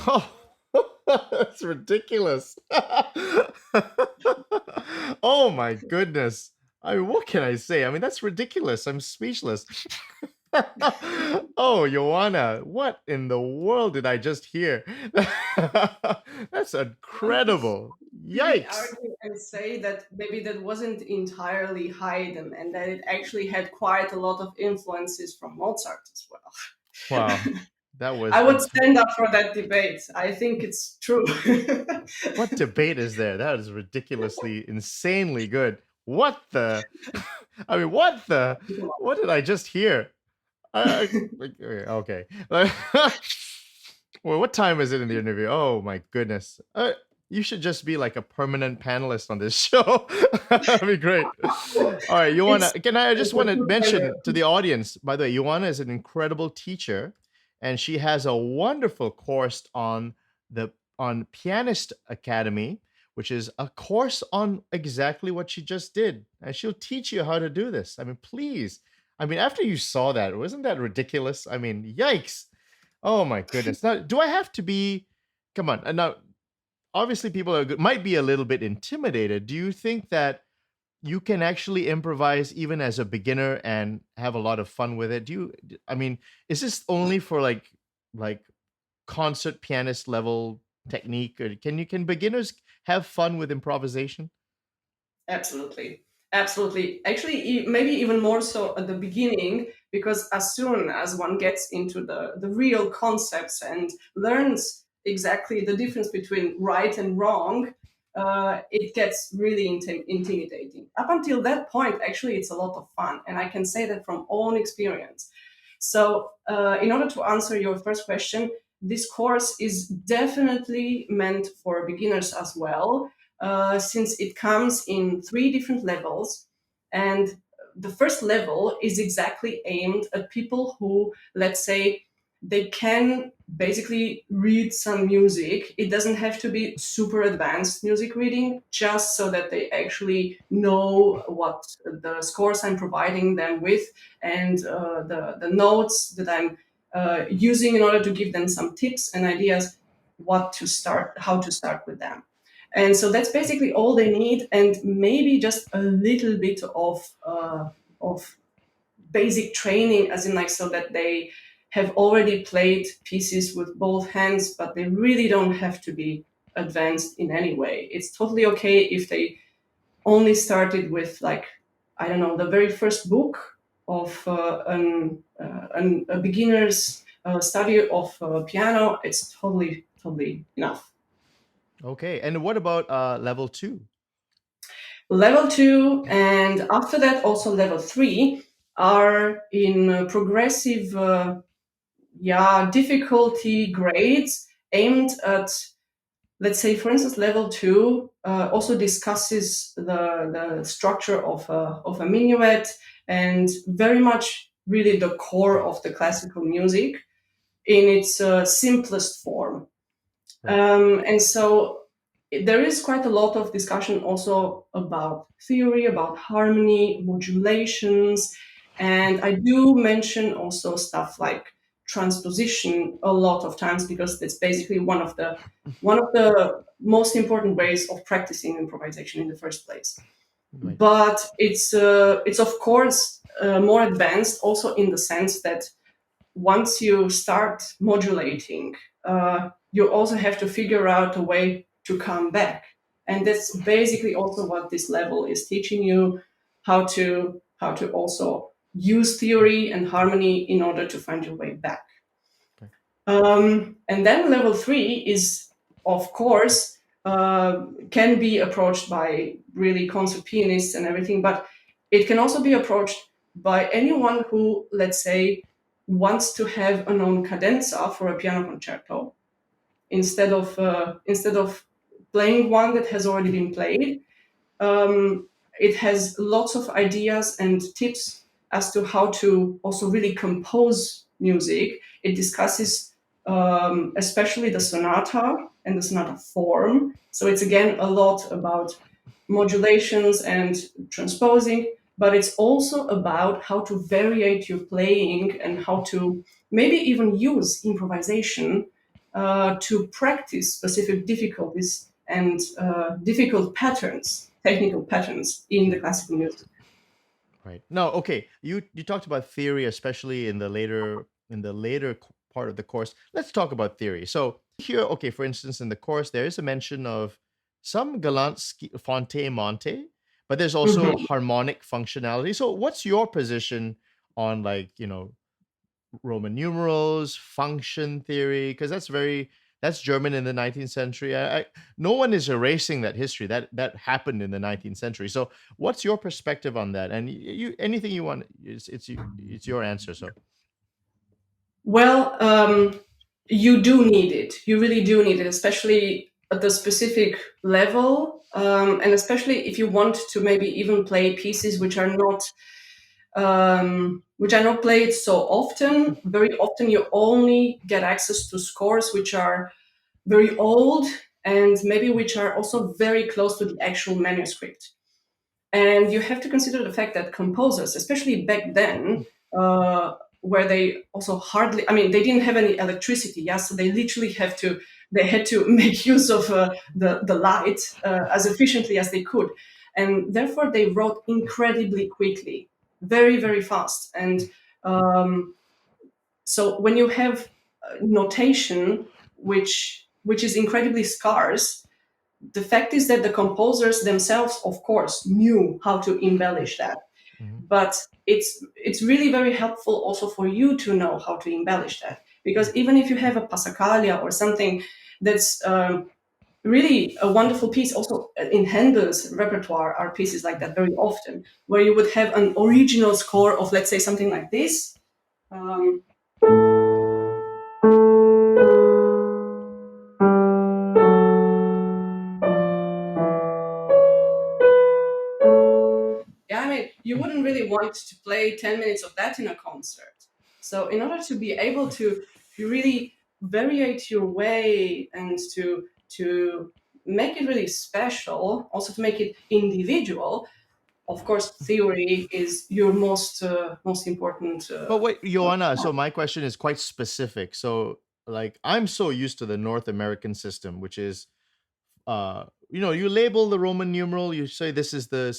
Oh, that's ridiculous. Oh my goodness. I mean, what can I say? I mean, that's ridiculous. I'm speechless. Oh, Ioana, what in the world did I just hear? That's I would incredible. really Yikes. argue and say that maybe that wasn't entirely Haydn and that it actually had quite a lot of influences from Mozart as Wow. well. That was I would stand up for that debate. I think it's true. what debate is there? That is ridiculously, insanely good. What the? I mean, what did I just hear? Okay. Well, what time is it in the interview? Oh my goodness. You should just be like a permanent panelist on this show. That'd be great. All right, It's Ioana, I just a want to good pleasure. mention to the audience, by the way, Ioana is an incredible teacher, and she has a wonderful course on Pianist Academy, which is a course on exactly what she just did. And she'll teach you how to do this. I mean, please. I mean, after you saw that, wasn't that ridiculous? I mean, yikes. Oh my goodness. Now, do I have to be come on. Now, obviously people might be a little bit intimidated. Do you think that you can actually improvise even as a beginner and have a lot of fun with it? I mean, is this only for like concert pianist level technique, or can beginners have fun with improvisation? Absolutely. Absolutely. Actually, maybe even more so at the beginning, because as soon as one gets into the real concepts and learns exactly the difference between right and wrong, it gets really intimidating. Up until that point, actually, it's a lot of fun. And I can say that from own experience. So, in order to answer your first question, this course is definitely meant for beginners as well, since it comes in three different levels. And the first level is exactly aimed at people who, let's say, they can basically read some music. It doesn't have to be super advanced music reading, just so that they actually know what the scores I'm providing them with and the notes that I'm using in order to give them some tips and ideas how to start with them. And so that's basically all they need, and maybe just a little bit of basic training, as in like so that they have already played pieces with both hands, but they really don't have to be advanced in any way. It's totally okay if they only started with, like, I don't know, the very first book of a beginner's study of piano. It's totally enough. Okay. And what about level 2? Level 2 and after that also level 3 are in progressive difficulty grades aimed at, let's say, for instance, level 2 also discusses the structure of a minuet, and very much really the core of the classical music in its simplest form. Right. And so there is quite a lot of discussion also about theory, about harmony, modulations, and I do mention also stuff like transposition a lot of times, because it's basically one of the most important ways of practicing improvisation in the first place. Right. But it's of course more advanced also in the sense that once you start modulating, you also have to figure out a way to come back. And that's basically also what this level is teaching you, how to also use theory and harmony in order to find your way back. Right. And then level 3 is, of course, can be approached by really concert pianists and everything, but it can also be approached by anyone who, let's say, wants to have a known cadenza for a piano concerto instead of playing one that has already been played. It has lots of ideas and tips as to how to also really compose music. It discusses especially the sonata and the sonata form. So it's again a lot about modulations and transposing, but it's also about how to variate your playing and how to maybe even use improvisation to practice specific difficulties and difficult patterns, technical patterns in the Right. classical music. Right. No, okay. You talked about theory, especially in the later part of the course. Let's talk about theory. So here, okay, for instance, in the course, there is a mention of some Galant Fonte Monte, but there's also Mhm. harmonic functionality. So what's your position on, like, Roman numerals, function theory, because that's German in the 19th century. No one is erasing that history. That happened in the 19th century. So, what's your perspective on that? And you anything you want, it's your answer. So, Well, you do need it. You really do need it, especially at the specific level, and especially if you want to maybe even play pieces which are not played so often. Very often, you only get access to scores which are very old and maybe which are also very close to the actual manuscript. And you have to consider the fact that composers, especially back then, where they also hardly, I mean, they didn't have any electricity, yeah, so they had to make use of the light as efficiently as they could. And therefore, they wrote incredibly quickly, very, very fast. And um, so when you have notation which is incredibly scarce, the fact is that the composers themselves, of course, knew how to embellish that. Mhm. But it's really very helpful also for you to know how to embellish that, because even if you have a Passacaglia or something that's really a wonderful piece, also in Handel's repertoire are pieces like that very often, where you would have an original score of, let's say, something like this. Um, Yeah, I mean, you wouldn't really want to play 10 minutes of that in a concert. So, in order to be able to really variate your way and to make it really special, also to make it individual, of course, theory is your most important. But wait, Joanna. So my question is quite specific. So, like, I'm so used to the North American system, which is you label the Roman numeral. You say this is the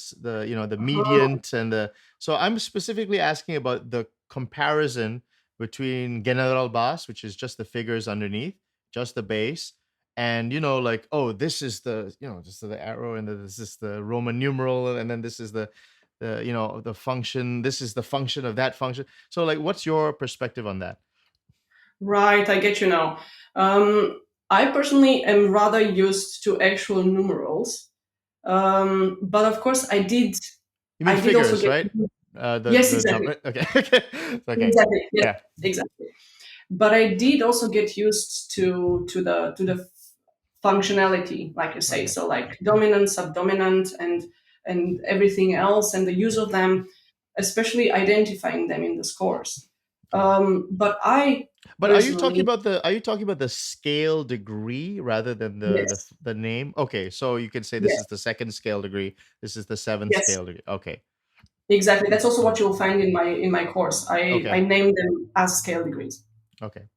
Oh, mediant and the. So I'm specifically asking about the comparison between General Bass, which is just the figures underneath, just the bass, and like, oh, this is the just the arrow, and this is the Roman numeral, and then this is the function. This is the function of that function. So like, what's your perspective on that? right, I get you now. I personally am rather used to actual numerals, but of course, You mean I did also figures, get. right? Yes, The exactly, number. Okay, okay, okay. exactly, yes, Yeah. exactly. But I did also get used to the functionality, like you say, Okay. so like dominant, subdominant, and everything else, and the use of them, especially identifying them in the scores. Okay. But I But personally, are you talking about the scale degree rather than yes, the name? Okay, so you can say this yes, is the second scale degree, this is the seventh yes, scale degree. Okay. exactly. That's also Mm. what you'll find in my course. I Okay. name them as scale degrees. Okay.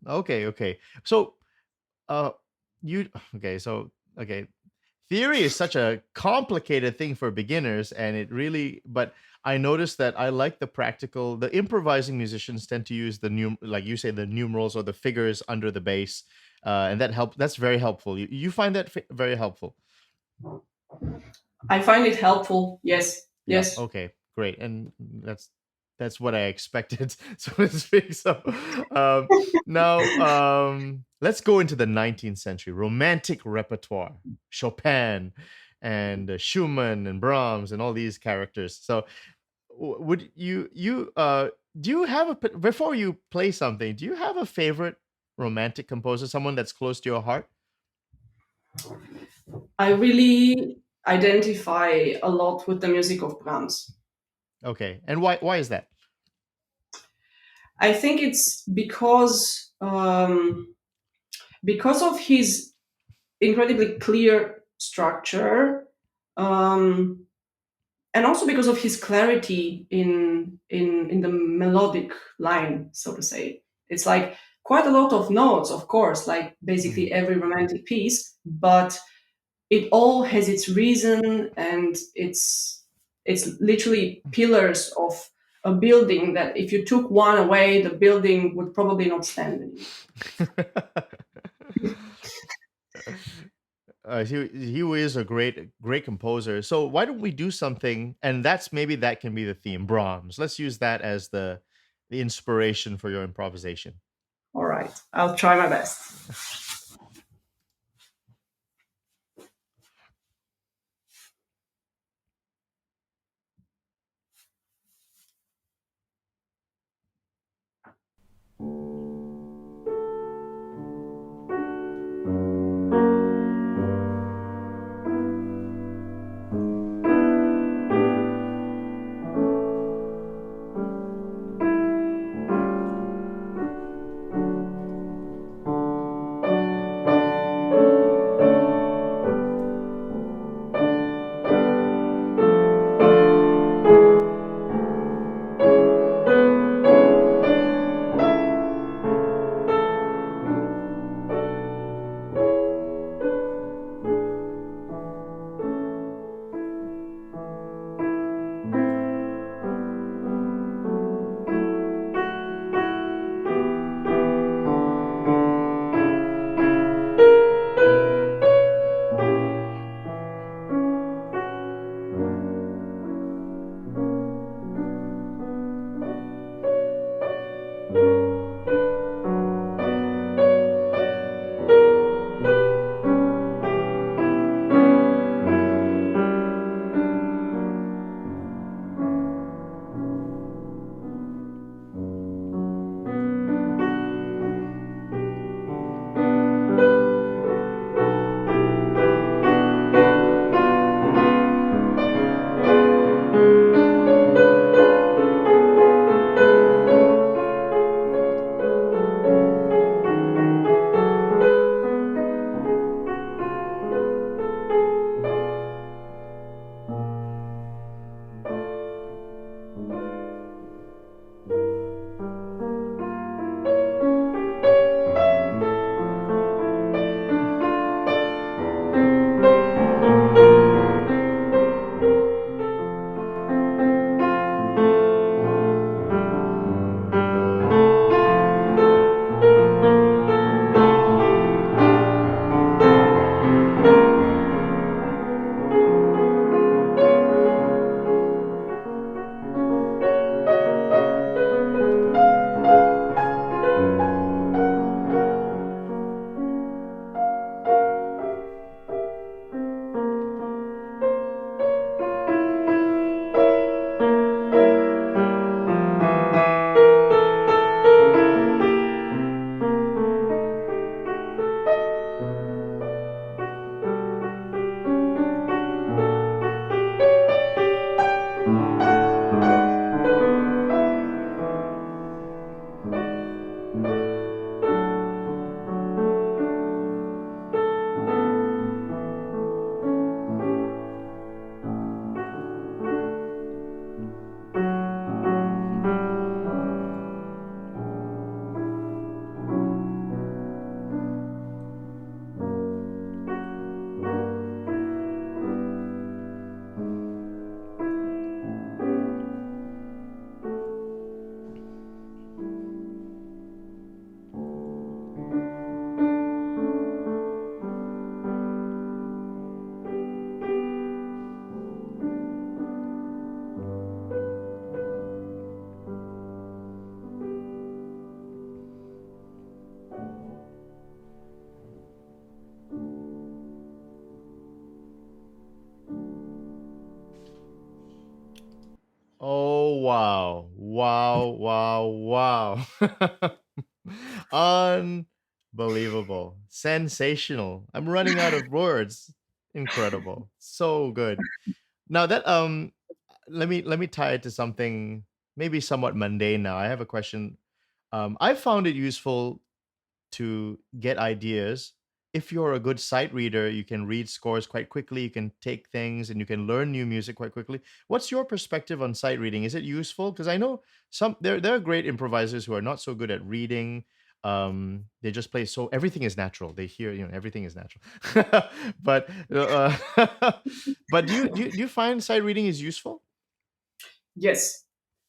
Okay, okay. So uh you okay, so okay. Theory is such a complicated thing for beginners, and it really, but I noticed that I like the improvising musicians tend to use like you say, the numerals or the figures under the bass, and that's very helpful. You find that very helpful. I find it helpful. Yes, Yeah. yes. Okay. Great. And that's what I expected, so to speak. So now let's go into the 19th century romantic repertoire. Chopin and Schumann and Brahms and all these characters. So would you do you have before you play something, do you have a favorite romantic composer, someone that's close to your heart? I really identify a lot with the music of Brahms. Okay. And why is that? I think it's because of his incredibly clear structure, um, and also because of his clarity in the melodic line, so to say. It's like quite a lot of notes, of course, like Mhm. basically every romantic piece, but it all has its reason, and it's literally pillars of a building that if you took one away, the building would probably not stand anymore. He is a great composer. So why don't we do something? And maybe that can be the theme. Brahms. Let's use that as the inspiration for your improvisation. All right, I'll try my best. Wow. Wow. Wow. Wow. Unbelievable. Sensational. I'm running out of words. Incredible. So good. Now that let me tie it to something maybe somewhat mundane now. I have a question. I found it useful to get ideas. If you're a good sight reader, you can read scores quite quickly, you can take things and you can learn new music quite quickly. What's your perspective on sight reading? Is it useful? Because I know there are great improvisers who are not so good at reading. They just play so everything is natural. They hear, everything is natural. but but do you find sight reading is useful? Yes,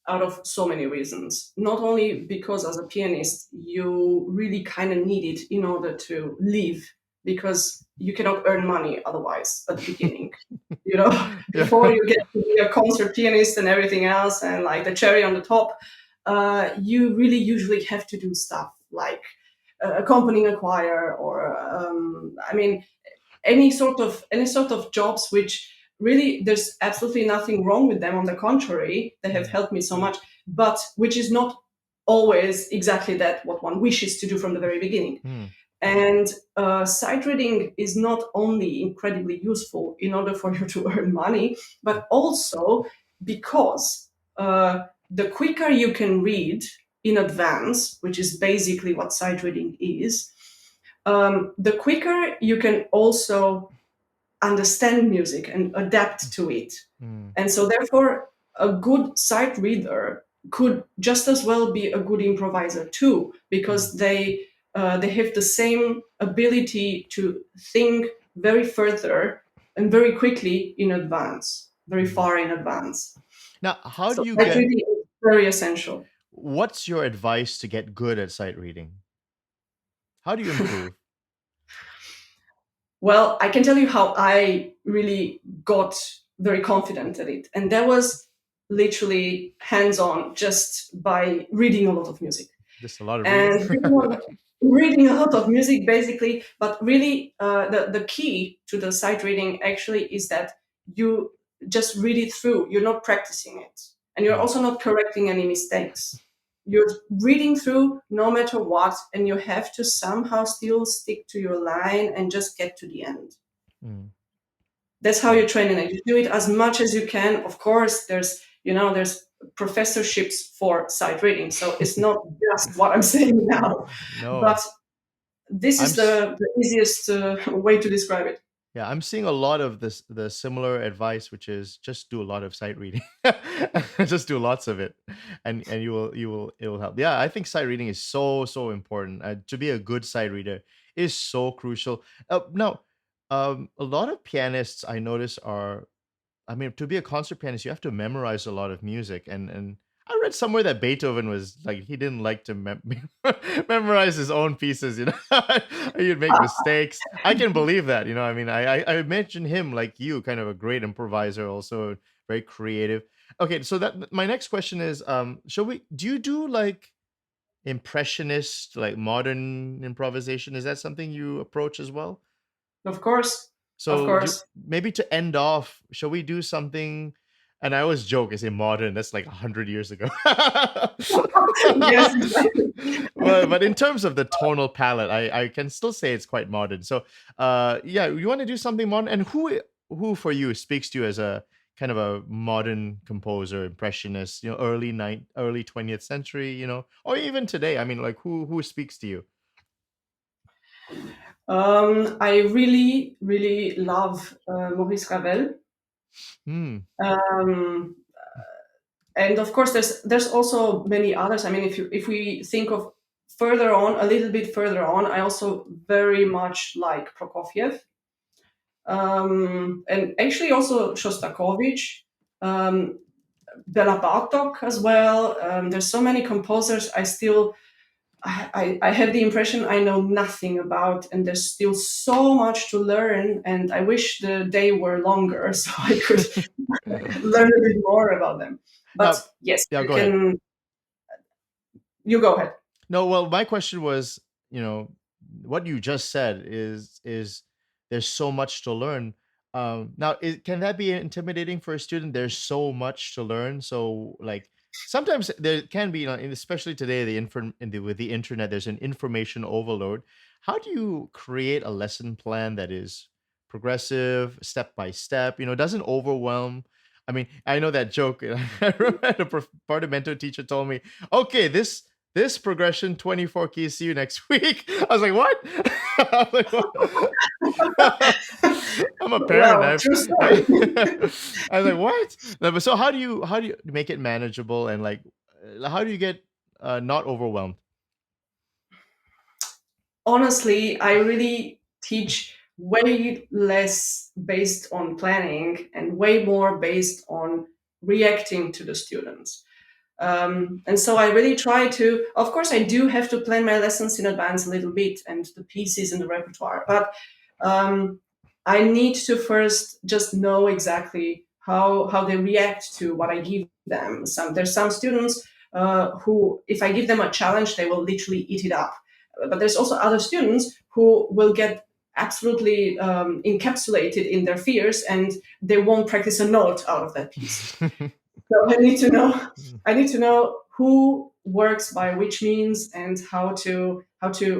out of so many reasons. Not only because as a pianist, you really kind of need it in order to live, because you cannot earn money otherwise at the beginning. You know, before Yeah. you get to be a concert pianist and everything else, and like the cherry on the top, you really usually have to do stuff like accompanying a choir, or I mean, any sort of jobs which really there's absolutely nothing wrong with them. On the contrary, they have Mm, helped me so much, but which is not always exactly that what one wishes to do from the very beginning. mm, And sight reading is not only incredibly useful in order for you to earn money, but also because the quicker you can read in advance, which is basically what sight reading is, the quicker you can also understand music and adapt to it. mm, And so, therefore, a good sight reader could just as well be a good improviser too, mm, because they have the same ability to think very further and very quickly in advance, very mm. far in advance. Now, how do So you sight get reading is very essential. what's your advice to get good at sight reading? How do you improve? Well, I can tell you how I really got very confident at it. And that was literally hands on, just by reading a lot of music. Just a lot of reading? And reading a lot of music, basically. But really, the key to the sight reading actually is that you just read it through. You're not practicing it. And you're Mm, also not correcting any mistakes. You're reading through no matter what, and you have to somehow still stick to your line and just get to the end. mm. That's how Wow. you train it. You do it as much as you can. Of course, there's professorships for sight reading, so it's not just what I'm saying now, but No. this I'm is s- the easiest way to describe it. yeah, I'm seeing a lot of the similar advice, which is just do a lot of sight reading. Just do lots of it, and you will it will help. Yeah, I think sight reading is so important. To be a good sight reader is so crucial. Now, a lot of pianists I notice are, I mean, to be a concert pianist, you have to memorize a lot of music, and I read somewhere that Beethoven was like he didn't like to memorize his own pieces. He'd make mistakes. I can believe that. I mean, I imagine him like you, kind of a great improviser, also very creative. Okay, so that my next question is, shall we? Do you do like impressionist, like modern improvisation? Is that something you approach as well? Of course, of So course. maybe to end off, shall we do something? And I always joke, I say modern. That's like 100 years ago. Yes, exactly. But in terms of the tonal palette, I can still say it's quite modern. So, yeah, you want to do something modern, and who for you speaks to you as a kind of a modern composer, impressionist, early 20th century, or even today. I mean, like who speaks to you? I really, really love Maurice Ravel. Hmm. Um, and of course, there's also many others. I mean, if we think of further on, a little bit further on, I also very much like Prokofiev, and actually also Shostakovich, um, Bela Bartok as well. There's so many composers I still I have the impression I know nothing about, and there's still so much to learn. And I wish the day were longer so I could learn a bit more about them. But Now, yes, yeah, you go ahead. can. You go ahead. No, well, my question was, what you just said is there's so much to learn. Now, can that be intimidating for a student? There's so much to learn. So, like, sometimes there can be, especially today, with the internet, there's an information overload. How do you create a lesson plan that is progressive, step by step, doesn't overwhelm? I mean, I know that joke. I remember the part of mentor teacher told me, okay, this progression, 24 keys, see you next week. I was like, what? I was like, what? I'm a parent. Well, true story. I was like, what? No, but so how do you make it manageable, and like how do you get not overwhelmed? Honestly, I really teach way less based on planning and way more based on reacting to the students. And so I really try to, of course, I do have to plan my lessons in advance a little bit and the pieces in the repertoire, but um, I need to first just know exactly how they react to what I give them. There's some students who, if I give them a challenge, they will literally eat it up. But there's also other students who will get absolutely encapsulated in their fears and they won't practice a note out of that piece. So I need to know who works by which means and how to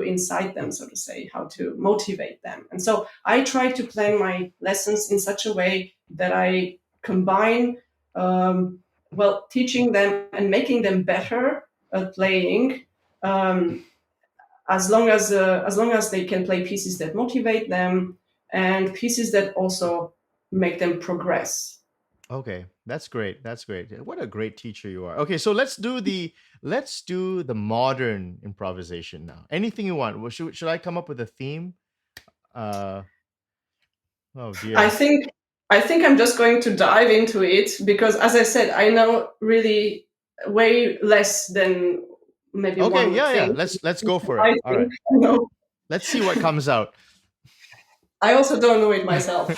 incite them, so to say, how to motivate them. And so I try to plan my lessons in such a way that I combine teaching them and making them better at playing, um, as long as they can play pieces that motivate them and pieces that also make them progress. Okay, that's great. That's great. What a great teacher you are. Okay, so let's do the modern improvisation now. Anything you want. Well, should I come up with a theme? Uh oh I dear. think I think I'm just going to dive into it because, as I said, I know really way less than maybe Okay, one would yeah, yeah. think. Let's go for it. I All think, right. you know, Let's see what comes out. I also don't know it myself.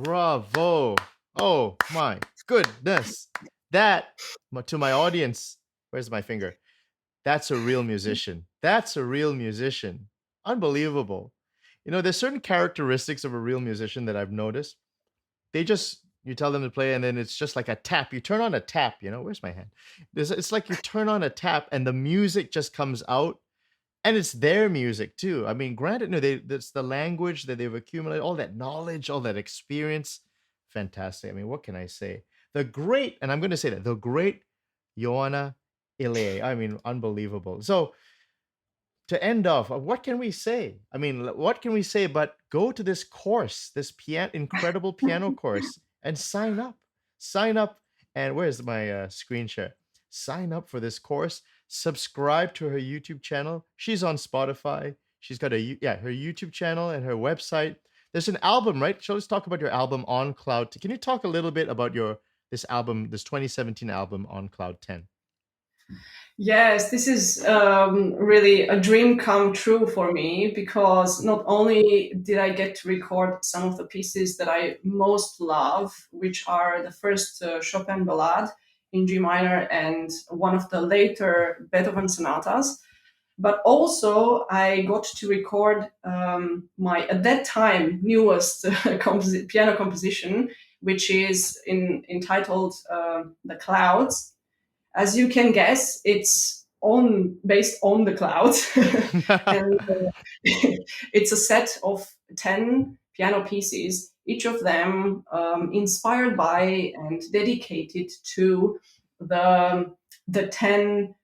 Bravo. Oh my goodness. That, to my audience, where's my finger? That's a real musician. That's a real musician. Unbelievable. There's certain characteristics of a real musician that I've noticed. You tell them to play, and then it's just like a tap. You turn on a tap, where's my hand? It's like you turn on a tap, and the music just comes out, and it's their music too. I mean, granted, no, that's the language that they've accumulated, all that knowledge, all that experience. Fantastic. I mean, what can I say? The great, and I'm going to say that, the great Ioana Ilie. I mean, unbelievable. So to end off, what can we say? I mean, what can we say but go to this course, this incredible piano course, and sign up. Sign up. And where's my screen share? Sign up for this course. Subscribe to her YouTube channel. She's on Spotify. She's got her YouTube channel and her website. There's an album, right? So let's talk about your album On Cloud. Can you talk a little bit about this album, this 2017 album On Cloud 10? Yes, this is really a dream come true for me, because not only did I get to record some of the pieces that I most love, which are the first Chopin ballade in G minor and one of the later Beethoven sonatas, but also I got to record my, at that time, newest piano composition, which is entitled The Clouds. As you can guess, it's based on the clouds, and it's a set of 10 piano pieces, each of them inspired by and dedicated to the 10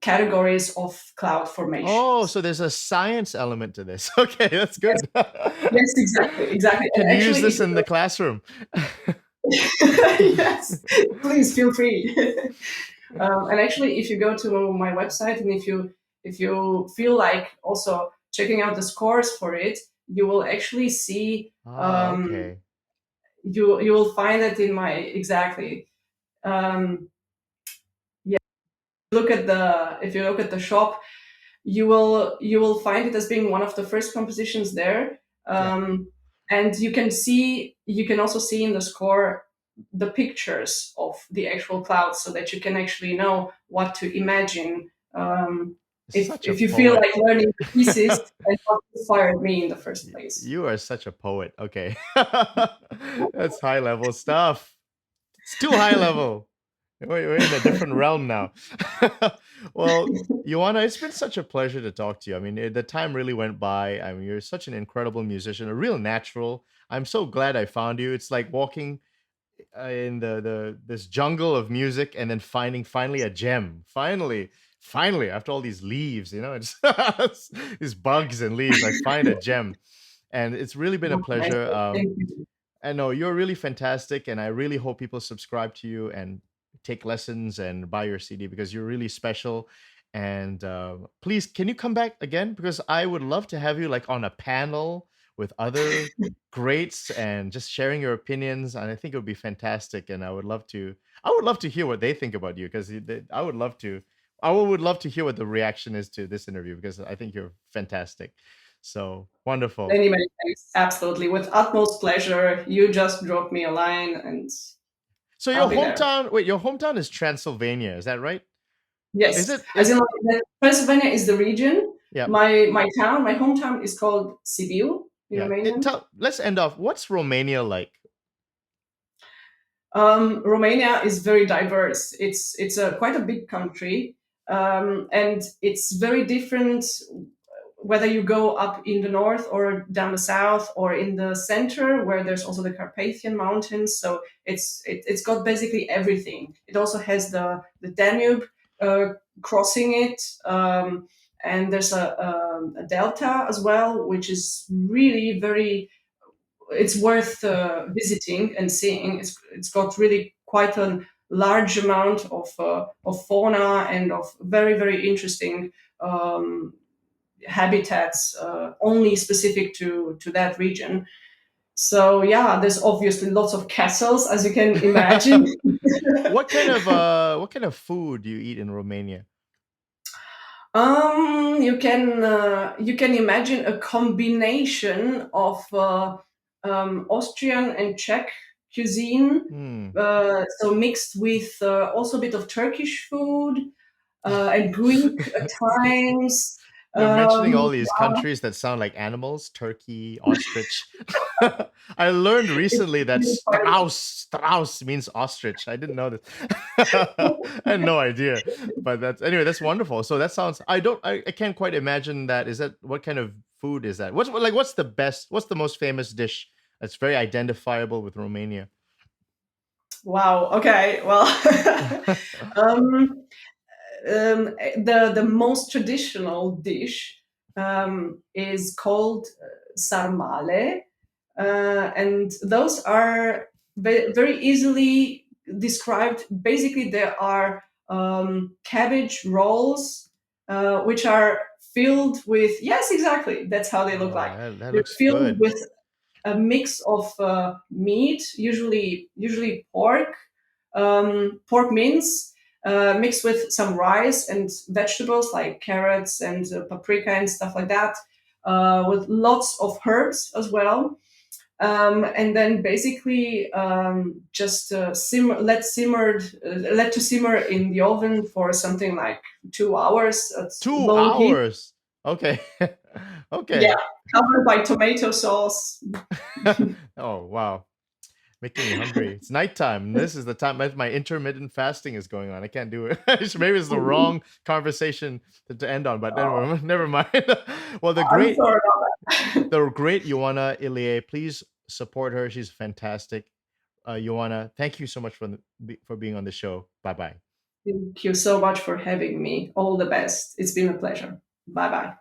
categories of cloud formation. Oh, so there's a science element to this. Okay, that's good. Yes, exactly. Can you use this in the classroom? Yes, please feel free. And actually, if you go to my website, and if you feel like also checking out the scores for it, you will actually see. Okay. You will find it in my exactly. Yeah, if you look at the shop, you will find it as being one of the first compositions there. And you can also see in the score the pictures of the actual clouds, so that you can actually know what to imagine if you feel like learning the pieces and what inspired me in the first place. You are such a poet. Okay. That's high level stuff. It's too high level. We're in a different realm now. Well, Ioana, it's been such a pleasure to talk to you. I mean, the time really went by. I mean, you're such an incredible musician, a real natural. I'm so glad I found you. It's like walking in this jungle of music and then finding finally a gem. Finally, after all these leaves, it's these bugs and leaves, I find a gem. And it's really been a pleasure. I know you're really fantastic, and I really hope people subscribe to you and take lessons and buy your CD, because you're really special. And please, can you come back again? Because I would love to have you like on a panel with other greats and just sharing your opinions. And I think it would be fantastic. And I would love to hear what they think about you, because I would love to hear what the reaction is to this interview, because I think you're fantastic. So wonderful. Many thanks. Absolutely. With utmost pleasure. You just drop me a line and so your hometown is Transylvania, is that right? Yes. Is it? As in, like, Transylvania is the region. Yeah. My hometown is called Sibiu in Romania. Let's end off. What's Romania like? Romania is very diverse. It's quite a big country, and it's very different whether you go up in the north or down the south or in the center, where there's also the Carpathian Mountains. So it's got basically everything. It also has the Danube crossing it, and there's a delta as well, which is really very. It's worth visiting and seeing. It's got really quite a large amount of fauna and of very, very interesting habitats, only specific to that region. So yeah, there's obviously lots of castles, as you can imagine. What kind of food do you eat in Romania? You can imagine a combination of Austrian and Czech cuisine, Hmm. so mixed with also a bit of Turkish food and Greek at times. You're mentioning all these Wow, countries that sound like animals: turkey, ostrich. I learned it's recently that really funny. Strauss means ostrich. I didn't know this. I had no idea. But that's anyway, that's wonderful. So that sounds I can't quite imagine that. Is that what kind of food is that? What's the most famous dish that's very identifiable with Romania? Wow. Okay. Well, um, the most traditional dish is called sarmale, and those are very easily described. Basically, there are cabbage rolls, which are filled with, yes, exactly. That's how they look Oh, like. that They're looks filled good. with a mix of meat, usually pork, pork mince, mixed with some rice and vegetables like carrots and paprika and stuff like that, with lots of herbs as well. And then basically just let to simmer in the oven for something like 2 hours at Two low heat. hours. Okay. Yeah, Okay. covered by tomato sauce. Oh, wow. Making me hungry. It's nighttime. This is the time my intermittent fasting is going on. I can't do it. Maybe it's the wrong conversation to end on, but Oh, never mind. Well, I'm sorry about that. the great Ioana Ilie, please support her. She's fantastic. Ioana, thank you so much for being on the show. Bye bye. Thank you so much for having me. All the best. It's been a pleasure. Bye bye.